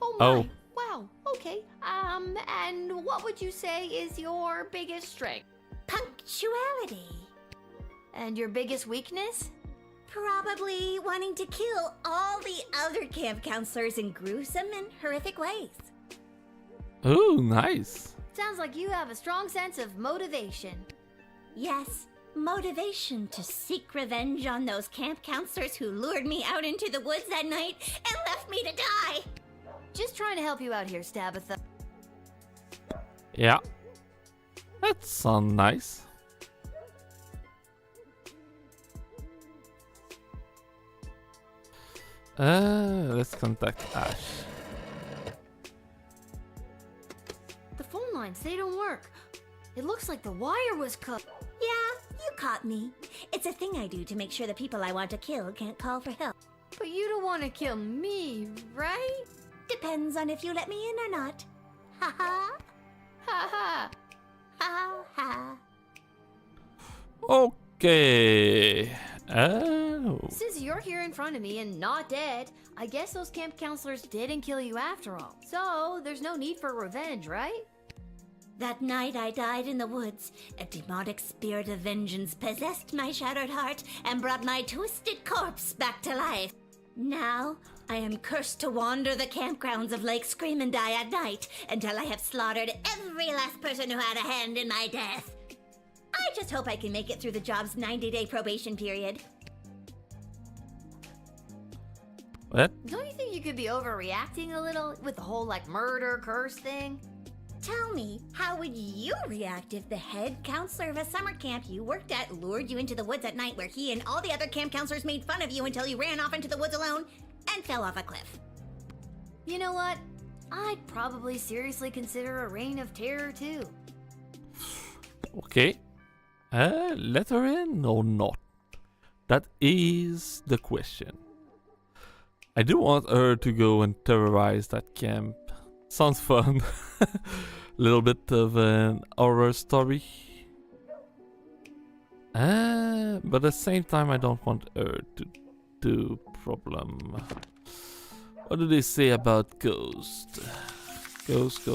Oh my. Wow. Okay. And what would you say is your biggest strength? Punctuality. And your biggest weakness? Probably wanting to kill all the other camp counselors in gruesome and horrific ways. Ooh, nice. Sounds like you have a strong sense of motivation. Yes, motivation to seek revenge on those camp counselors who lured me out into the woods that night and left me to die. Just trying to help you out here, Stabitha. Yeah. That sounds nice. Let's contact Ash. The phone lines, they don't work. It looks like the wire was cut. Yeah, you caught me. It's a thing I do to make sure the people I want to kill can't call for help. But you don't want to kill me, right? Depends on if you let me in or not. Ha ha. Ha ha. Ha ha. Okay. Oh. Since you're here in front of me and not dead, I guess those camp counselors didn't kill you after all. So, there's no need for revenge, right? That night I died in the woods. A demonic spirit of vengeance possessed my shattered heart and brought my twisted corpse back to life. Now, I am cursed to wander the campgrounds of Lake Scream and Die at night until I have slaughtered every last person who had a hand in my death. I just hope I can make it through the job's 90-day probation period. What? Don't you think you could be overreacting a little with the whole, murder curse thing? Tell me, how would you react if the head counselor of a summer camp you worked at lured you into the woods at night where he and all the other camp counselors made fun of you until you ran off into the woods alone and fell off a cliff? You know what? I'd probably seriously consider a reign of terror too. Okay. Let her in or not? That is the question. I do want her to go and terrorize that camp. Sounds fun. A little bit of an horror story. But at the same time, I don't want her to do problem. What do they say about ghost? Ghost.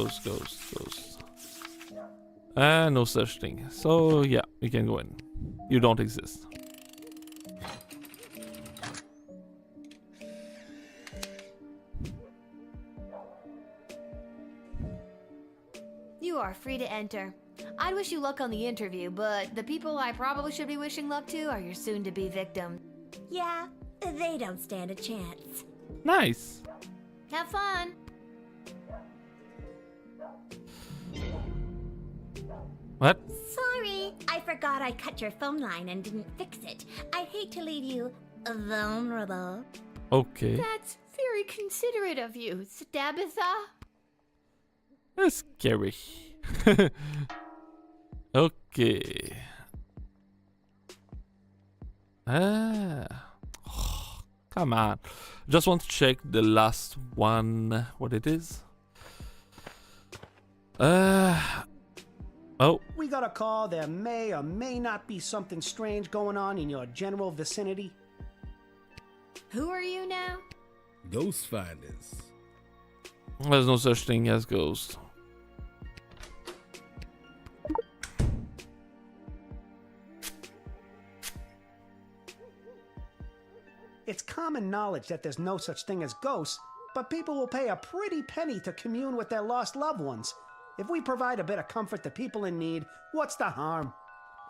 No such thing. So yeah, you can go in. You don't exist. You are free to enter. I'd wish you luck on the interview, but the people I probably should be wishing luck to are your soon-to-be victims. Yeah, they don't stand a chance. Nice. Have fun. What? Sorry, I forgot I cut your phone line and didn't fix it. I'd hate to leave you vulnerable. Okay. That's very considerate of you, Stabitha. That's scary. Okay. Come on. Just want to check the last one. What it is? Oh. We got a call. There may or may not be something strange going on in your general vicinity. Who are you now? Ghost finders. There's no such thing as ghosts. It's common knowledge that there's no such thing as ghosts, but people will pay a pretty penny to commune with their lost loved ones. If we provide a bit of comfort to people in need, what's the harm?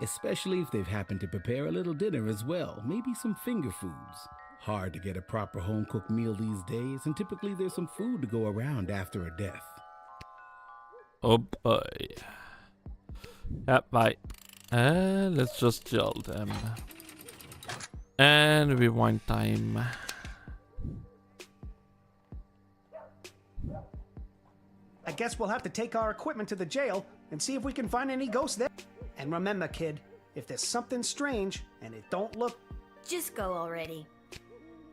Especially if they've happened to prepare a little dinner as well, maybe some finger foods. Hard to get a proper home-cooked meal these days, and typically there's some food to go around after a death. Oh boy. Yep, bye. Let's just gel them. And rewind time. I guess we'll have to take our equipment to the jail and see if we can find any ghosts there. And remember, kid, if there's something strange and it don't look... Just go already.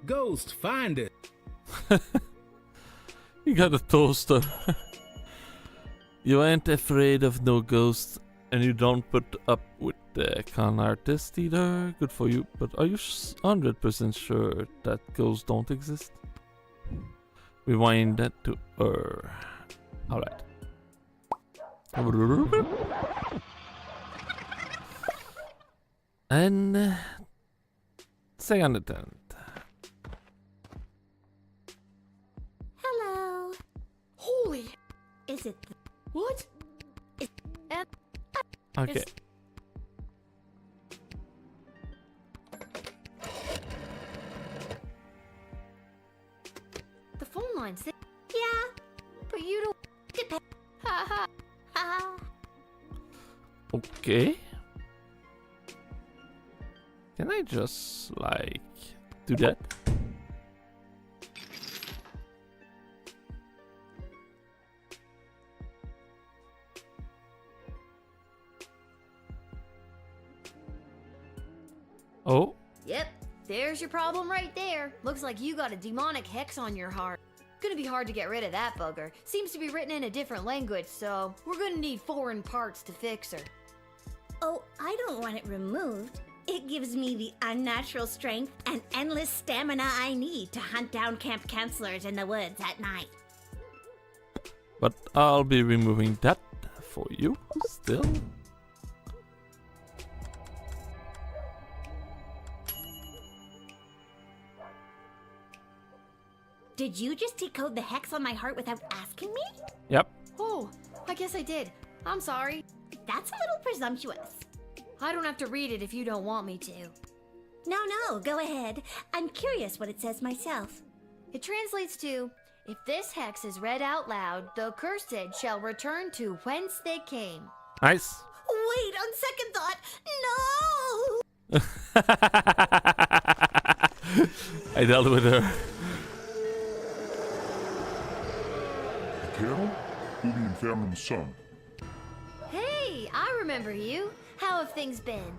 Ghost, find it. You got a toaster. You ain't afraid of no ghosts, and you don't put up with the con artist either. Good for you, but are you 100% sure that ghosts don't exist? Rewind that to her. Alright. And second attempt. Hello. Holy. Is it... What? Okay. The phone line's there. Yeah, But you don't... depend... Ha ha. Ha. Okay. Can I just, like, do that? Oh. Yep, there's your problem right there. Looks like you got a demonic hex on your heart. Gonna be hard to get rid of that bugger. Seems to be written in a different language, so we're gonna need foreign parts to fix her. Oh, I don't want it removed. It gives me the unnatural strength and endless stamina I need to hunt down camp counselors in the woods at night. But I'll be removing that for you still. Did you just decode the hex on my heart without asking me? Yep. Oh, I guess I did. I'm sorry. That's a little presumptuous. I don't have to read it if you don't want me to. No, go ahead. I'm curious what it says myself. It translates to, If this hex is read out loud, the cursed shall return to whence they came. Nice. Wait, on second thought, no! I dealt with her. Carol? Ubi Infernum Sun. Hey, I remember you. How have things been?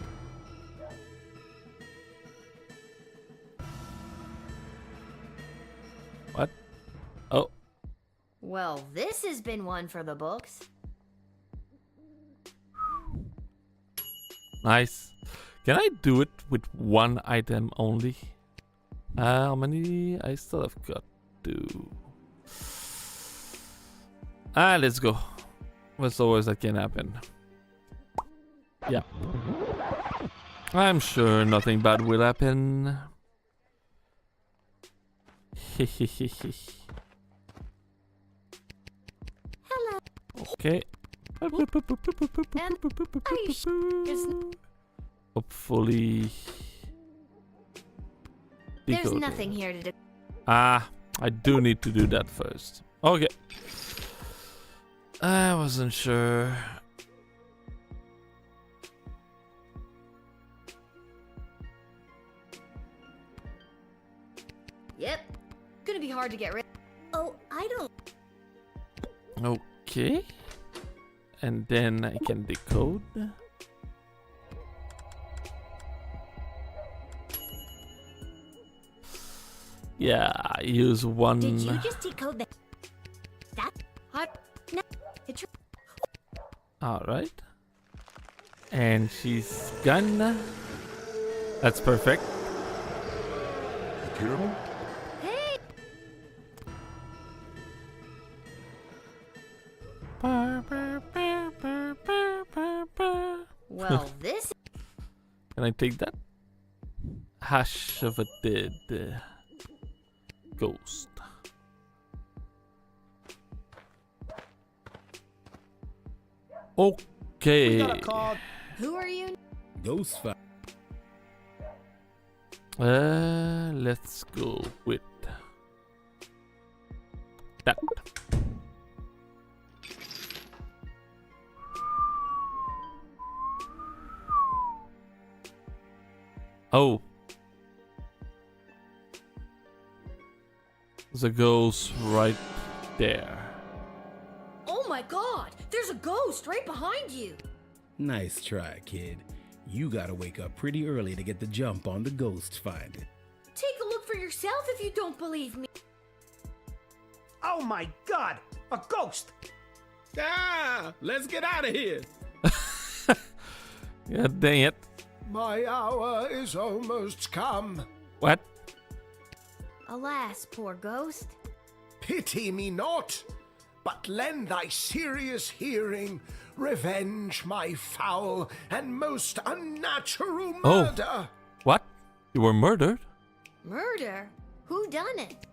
What? Oh. Well, this has been one for the books. Nice. Can I do it with one item only? How many? I still have got to. Let's go. What's the worst that can happen? Yeah. I'm sure nothing bad will happen. Hello. Okay. Hopefully. There's Decode. nothing here to do. I do need to do that first. Okay. I wasn't sure. Yep. Gonna be hard to get rid. Oh, I don't. Okay. And then I can decode. Yeah, I use one. Did you just decode that? No, it's. Alright. And she's gone. That's perfect. Carol? Hey. Well, this. Can I take that? Hash of a dead ghost. Okay. We got a call. Who are you? Ghost fight. Let's go with that. Oh. There's a ghost right there. Oh my god! There's a ghost right behind you! Nice try, kid. You gotta wake up pretty early to get the jump on the ghost finder. Take a look for yourself if you don't believe me. Oh my god! A ghost! Ah! Let's get out of here! God dang it. My hour is almost come. What? Alas, poor ghost. Pity me not, but lend thy serious hearing. Revenge my foul and most unnatural murder. Oh. What? You were murdered? Murder? Who done it?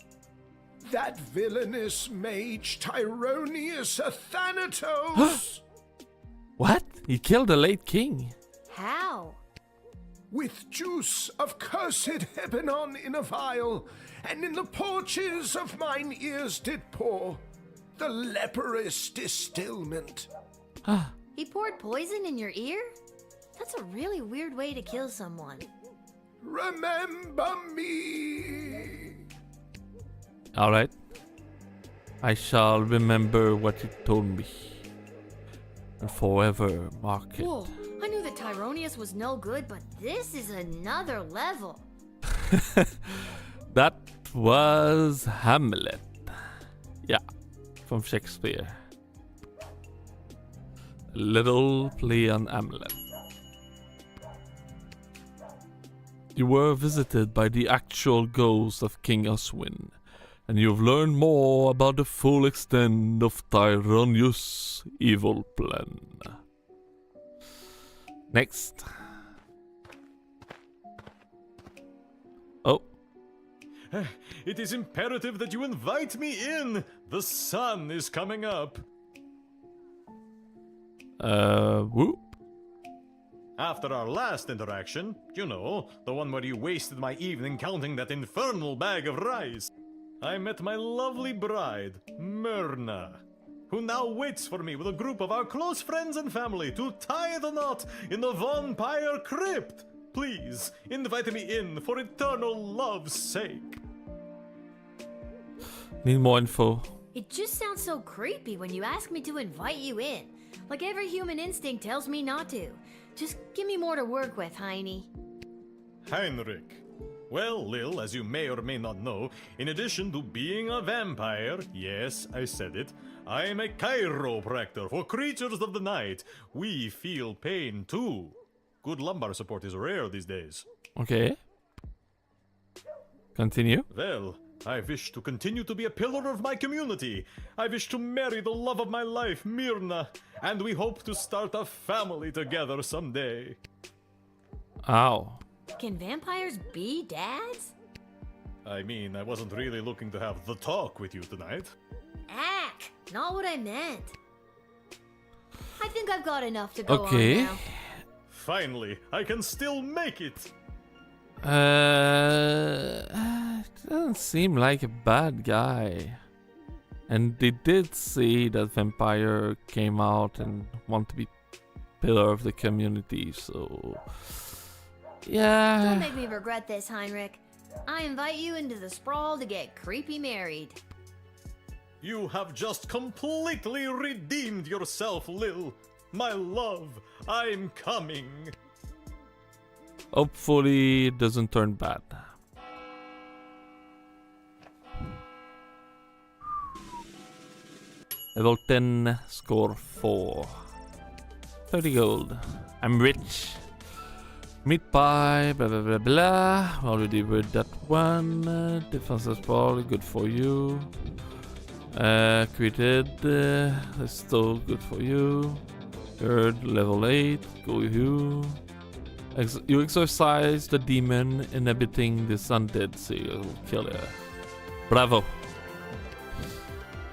That villainous mage Tyronius Athanatos. What? He killed the late king. How? With juice of cursed Hebenon in a vial, and in the porches of mine ears did pour the leprous distilment. He poured poison in your ear? That's a really weird way to kill someone. Remember me. Alright. I shall remember what you told me. And forever mark it. Whoa, I knew that Tyronius was no good, but this is another level. That was Hamlet. Yeah, from Shakespeare. A little play on Hamlet. You were visited by the actual ghost of King Oswin, and you've learned more about the full extent of Tyronius' evil plan. Next. Oh. It is imperative that you invite me in. The sun is coming up. Whoop. After our last interaction, you know, the one where you wasted my evening counting that infernal bag of rice. I met my lovely bride, Myrna, who now waits for me with a group of our close friends and family to tie the knot in the vampire crypt. Please, invite me in for eternal love's sake. Need more info. It just sounds so creepy when you ask me to invite you in. Like every human instinct tells me not to. Just give me more to work with, Heine. Heinrich. Well, Lil, as you may or may not know, in addition to being a vampire, yes, I said it, I am a chiropractor for creatures of the night. We feel pain too. Good lumbar support is rare these days. Okay. Continue. Well, I wish to continue to be a pillar of my community. I wish to marry the love of my life, Myrna, and we hope to start a family together someday. Ow. Can vampires be dads? I mean, I wasn't really looking to have the talk with you tonight. Ack! Not what I meant. I think I've got enough to go on now. Finally, I can still make it! Doesn't seem like a bad guy. And they did say that vampire came out and want to be pillar of the community, so... Yeah. Don't make me regret this, Heinrich. I invite you into the sprawl to get creepy married. You have just completely redeemed yourself, Lil. My love, I'm coming. Hopefully it doesn't turn bad. Level 10, score 4. 30 gold. I'm rich. Meat pie, blah blah blah blah. Already read that one. Defense is probably good for you. Created. That's still good for you. Good, level 8. Go you. You exorcise the demon inhabiting this undead, so you'll kill it. Bravo.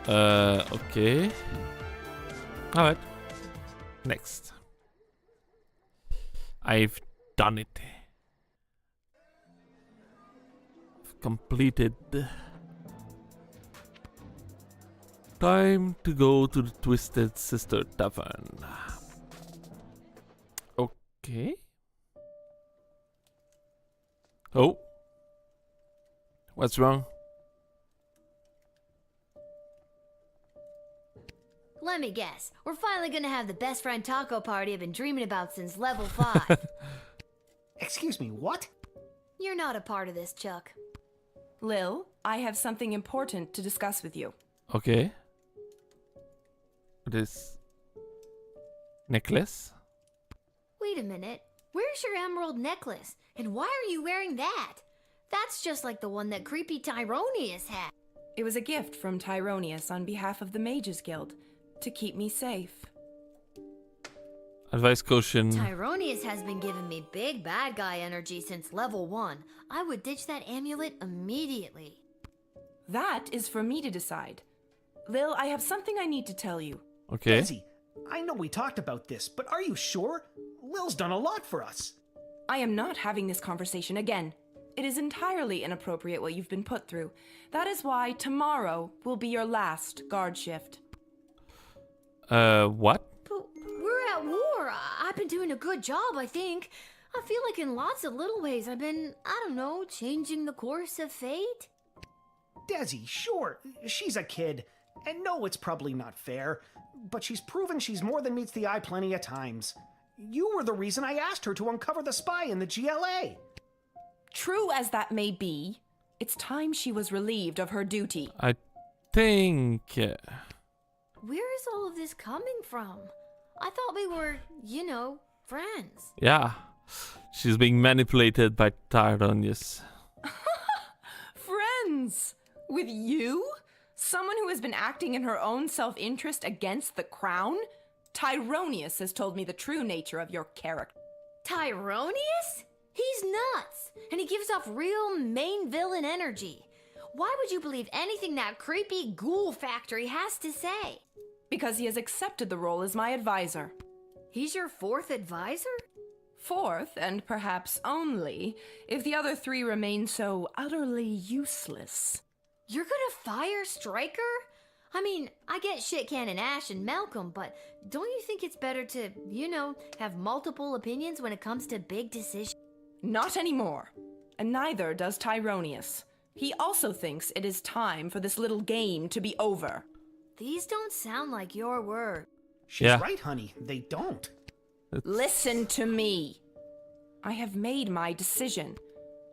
Okay. Alright. Next. I've done it. I've completed. Time to go to the Twisted Sister Tavern. Okay. Oh. What's wrong? Let me guess. We're finally gonna have the best friend taco party I've been dreaming about since level 5. Excuse me, what? You're not a part of this, Chuck. Lil, I have something important to discuss with you. Okay. This necklace? Wait a minute. Where's your emerald necklace? And why are you wearing that? That's just like the one that creepy Tyronius had. It was a gift from Tyronius on behalf of the Mages Guild to keep me safe. Advice caution. Tyronius has been giving me big bad guy energy since level 1. I would ditch that amulet immediately. That is for me to decide. Lil, I have something I need to tell you. Okay. Desi, I know we talked about this, but are you sure? Lil's done a lot for us. I am not having this conversation again. It is entirely inappropriate what you've been put through. That is why tomorrow will be your last guard shift. What? But we're at war. I've been doing a good job, I think. I feel like in lots of little ways I've been, I don't know, changing the course of fate. Desi, sure, she's a kid. And no, it's probably not fair. But she's proven she's more than meets the eye plenty of times. You were the reason I asked her to uncover the spy in the GLA. True as that may be, it's time she was relieved of her duty. I think... Where is all of this coming from? I thought we were, you know, friends. Yeah. She's being manipulated by Tyronius. Friends? With you? Someone who has been acting in her own self-interest against the crown? Tyronius has told me the true nature of your character. Tyronius? He's nuts, and he gives off real main villain energy. Why would you believe anything that creepy ghoul factory has to say? Because he has accepted the role as my advisor. He's your 4th advisor? 4th, and perhaps only, if the other 3 remain so utterly useless. You're gonna fire Stryker? I mean, I get Shit Cannon Ash and Malcolm, but don't you think it's better to, have multiple opinions when it comes to big decisions? Not anymore. And neither does Tyronius. He also thinks it is time for this little game to be over. These don't sound like your words. She's right, honey. They don't. Listen to me. I have made my decision.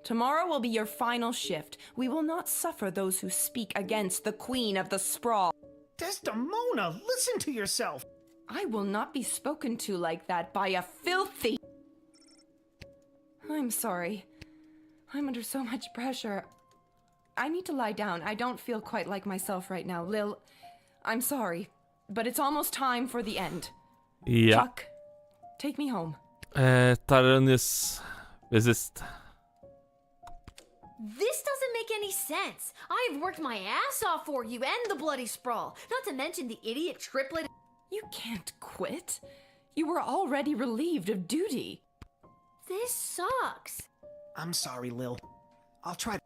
Tomorrow will be your final shift. We will not suffer those who speak against the Queen of the Sprawl. Desdemona, listen to yourself. I will not be spoken to like that by a filthy... I'm sorry. I'm under so much pressure. I need to lie down. I don't feel quite like myself right now. Lil, I'm sorry, but it's almost time for the end. Yeah. Chuck, take me home. Tyrannus resist. This doesn't make any sense. I have worked my ass off for you and the Bloody Sprawl, not to mention the idiot triplet. You can't quit. You were already relieved of duty. This sucks. I'm sorry, Lil. I'll try.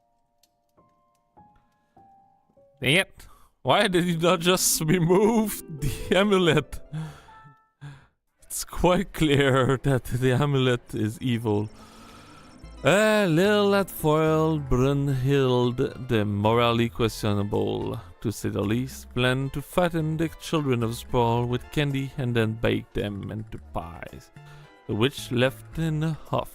Dang it. Why did you not just remove the amulet? It's quite clear that the amulet is evil. Lil had foiled Brunhild, the morally questionable, to say the least, planned to fatten the children of Sprawl with candy and then bake them into pies. The witch left in a huff.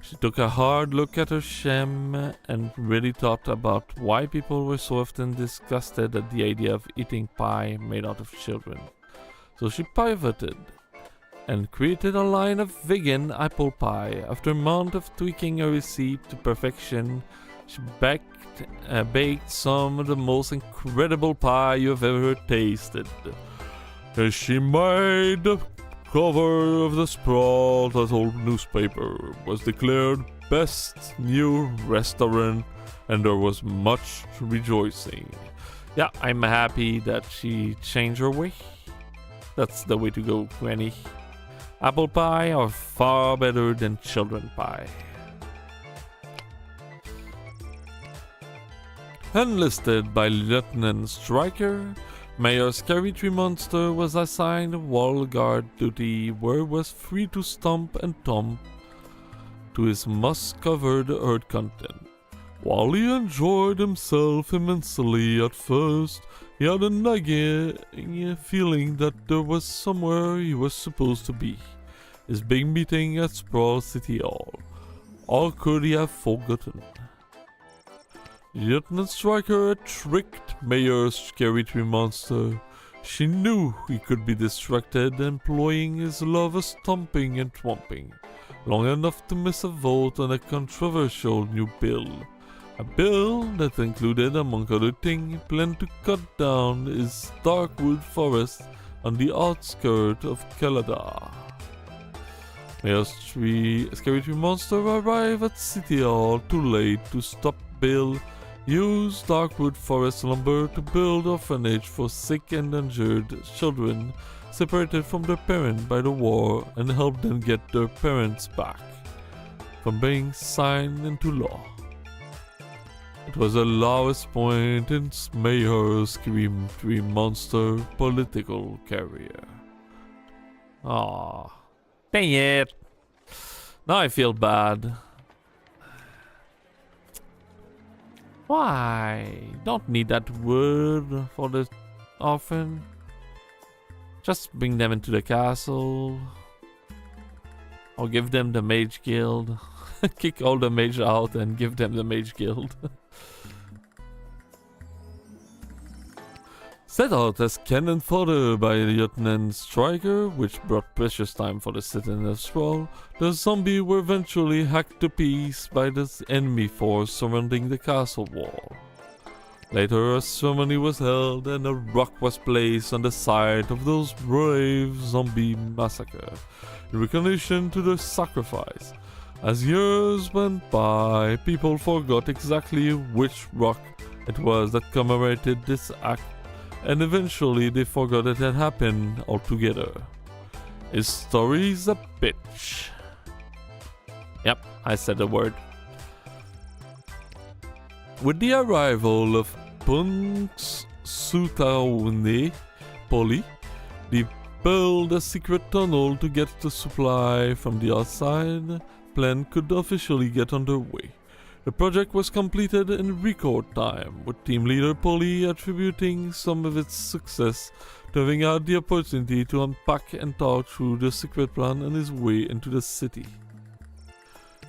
She took a hard look at her sham and really thought about why people were so often disgusted at the idea of eating pie made out of children. So she pivoted and created a line of vegan apple pie. After a month of tweaking her receipt to perfection, she baked some of the most incredible pie you've ever tasted. And she made the cover of the Sprawl, that old newspaper, was declared best new restaurant, and there was much rejoicing. Yeah, I'm happy that she changed her way. That's the way to go, Granny. Apple pie are far better than children pie. Enlisted by Lieutenant Stryker, Mayor Scary Tree Monster was assigned wall guard duty where he was free to stomp and thump to his moss-covered earth content. While he enjoyed himself immensely at first, he had a nagging feeling that there was somewhere he was supposed to be. His big meeting at Sprawl City Hall. All could he have forgotten? Lieutenant Stryker had tricked Mayor Scary Tree Monster. She knew he could be distracted, employing his love of stomping and twomping, long enough to miss a vote on a controversial new bill. A bill that included, among other things, a plan to cut down his darkwood forest on the outskirts of Caladar. Mayor Scary Tree Monster arrived at City Hall too late to stop Bill. Use darkwood forest lumber to build orphanage for sick and injured children separated from their parents by the war and help them get their parents back from being signed into law. It was the lowest point in Mayor Scary Tree Monster political career. Ah, dang it! Now I feel bad. Why? Don't need that wood for the orphan. Just bring them into the castle. Or give them the Mage Guild. Kick all the mage out and give them the Mage Guild. Set out as cannon fodder by Lieutenant Stryker, which brought precious time for the citizen of Sprawl, the zombies were eventually hacked to pieces by the enemy force surrounding the castle wall. Later, a ceremony was held and a rock was placed on the site of those brave zombie massacre, in recognition to their sacrifice. As years went by, people forgot exactly which rock it was that commemorated this act, and eventually they forgot it had happened altogether. His story's a bitch. Yep, I said the word. With the arrival of Punxsutawney Polly, they built a secret tunnel to get the supply from the outside. Plan could officially get underway. The project was completed in record time, with team leader Polly attributing some of its success to having had the opportunity to unpack and talk through the secret plan on his way into the city.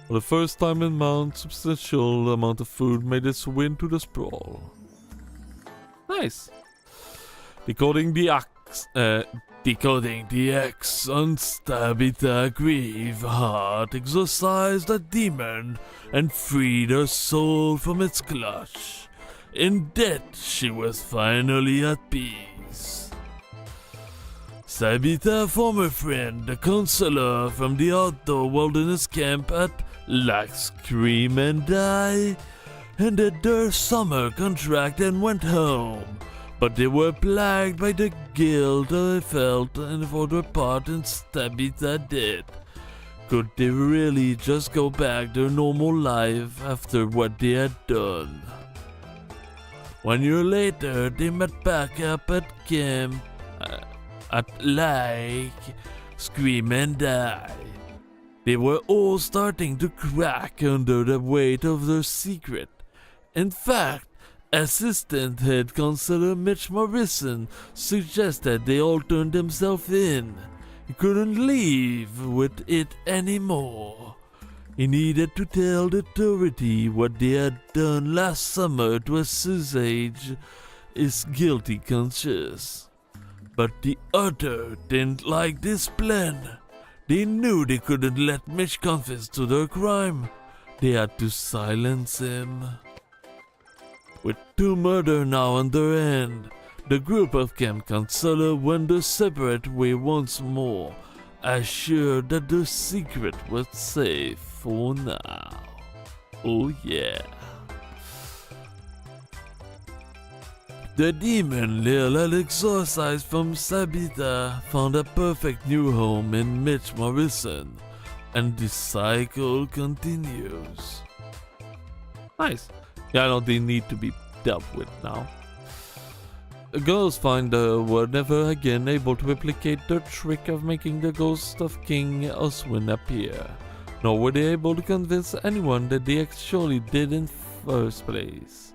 For the first time in months, substantial amount of food made its way into the sprawl. Nice. Decoding the X on Stabitha Grieveheart exorcised a demon and freed her soul from its clutch. In death, she was finally at peace. Stabitha, former friend, the counselor from the outdoor wilderness camp at Scream and Die, ended their summer contract and went home. But they were plagued by the guilt they felt and for their part in Stabitha death. Could they really just go back to normal life after what they had done? 1 year later, they met back up at camp at Scream and Die. They were all starting to crack under the weight of their secret. In fact, Assistant Head Counselor Mitch Morrison suggested they all turn themselves in. He couldn't live with it anymore. He needed to tell the authority what they had done last summer to assuage his guilty conscience. But the other didn't like this plan. They knew they couldn't let Mitch confess to their crime. They had to silence him. With 2 murders now on their hand, the group of camp counselors went their separate way once more, assured that their secret was safe for now. Oh yeah. The demon Lil had exorcised from Sabitha found a perfect new home in Mitch Morrison, and the cycle continues. Nice. Yeah, I know they need to be dealt with now. The girls finder were never again able to replicate their trick of making the ghost of King Oswin appear, nor were they able to convince anyone that they actually did in first place.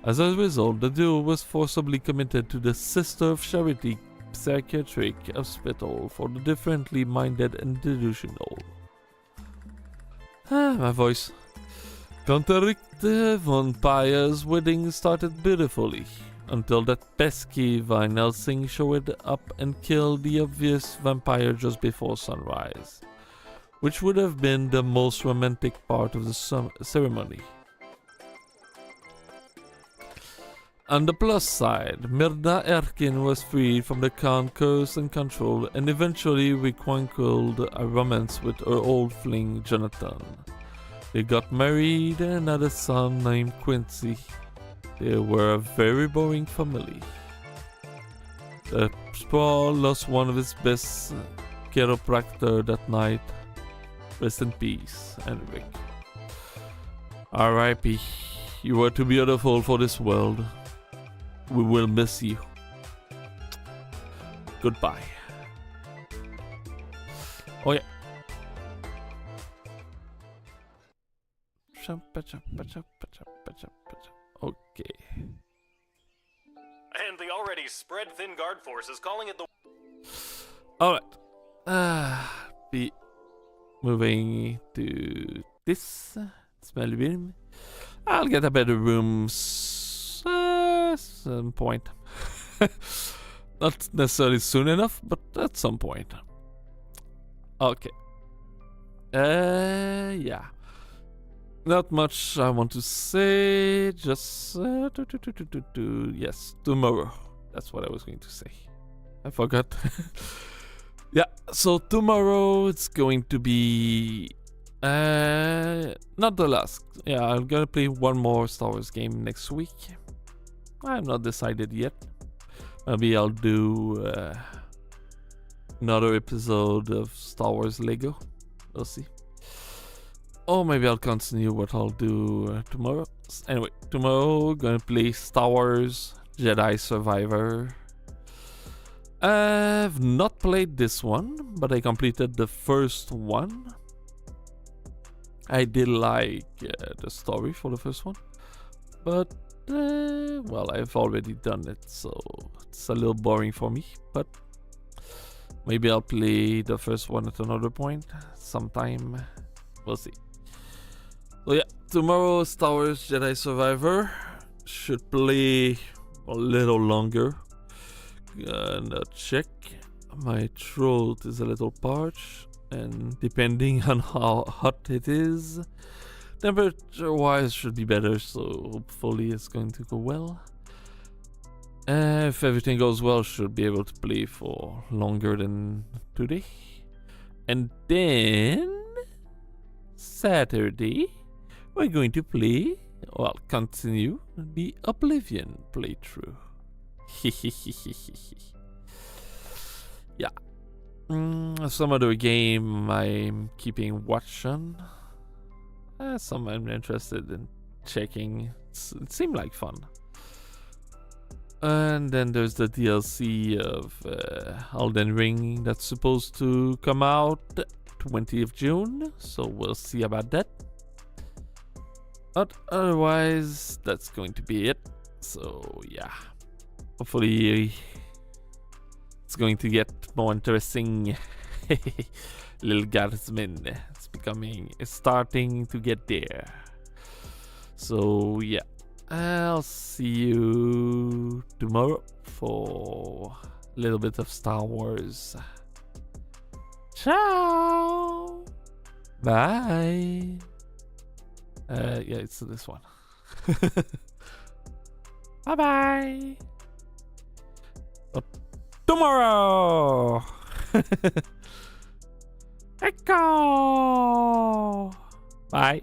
As a result, the duo was forcibly committed to the Sister of Charity Psychiatric Hospital for the differently minded and delusional. My voice. Contericte Vampire's wedding started beautifully, until that pesky Van Helsing showed up and killed the obvious vampire just before sunrise, which would have been the most romantic part of the ceremony. On the plus side, Mirna Erkin was freed from the Khan curse and control and eventually rekindled a romance with her old fling Jonathan. They got married and had a son named Quincy. They were a very boring family. The sprawl lost one of its best chiropractor that night. Rest in peace, Henrik. R.I.P. You were too beautiful for this world. We will miss you. Goodbye. Oh yeah. Okay. And the already spread thin guard force is calling it the... Alright. Be moving to this. Smelly room. I'll get a better room some point. Not necessarily soon enough, but at some point. Okay. Yeah. Not much I want to say, just yes, tomorrow. That's what I was going to say. I forgot. Yeah, so tomorrow it's going to be not the last. Yeah, I'm gonna play one more Star Wars game next week. I'm not decided yet. Maybe I'll do another episode of Star Wars Lego. We'll see. Or maybe I'll continue what I'll do tomorrow. Anyway, tomorrow gonna play Star Wars Jedi Survivor. I've not played this one, but I completed the first one. I did like the story for the first one, but well, I've already done it, so it's a little boring for me. But maybe I'll play the first one at another point sometime. We'll see. So yeah, tomorrow Star Wars Jedi Survivor. Should play a little longer. Gonna check. My throat is a little parched, and depending on how hot it is, temperature wise should be better, so hopefully it's going to go well. If everything goes well, should be able to play for longer than today. And then Saturday we're going to play, well, continue the Oblivion playthrough. Yeah. Some other game I'm keeping watch on. Some I'm interested in checking. It seemed like fun. And then there's the DLC of Elden Ring that's supposed to come out 20th June. So we'll see about that. But otherwise, that's going to be it. So yeah. Hopefully it's going to get more interesting. Little Guardsman. It's starting to get there. So yeah, I'll see you tomorrow for a little bit of Star Wars. Ciao. Bye. Yeah, it's this one. Bye bye. Tomorrow. Echo. Bye.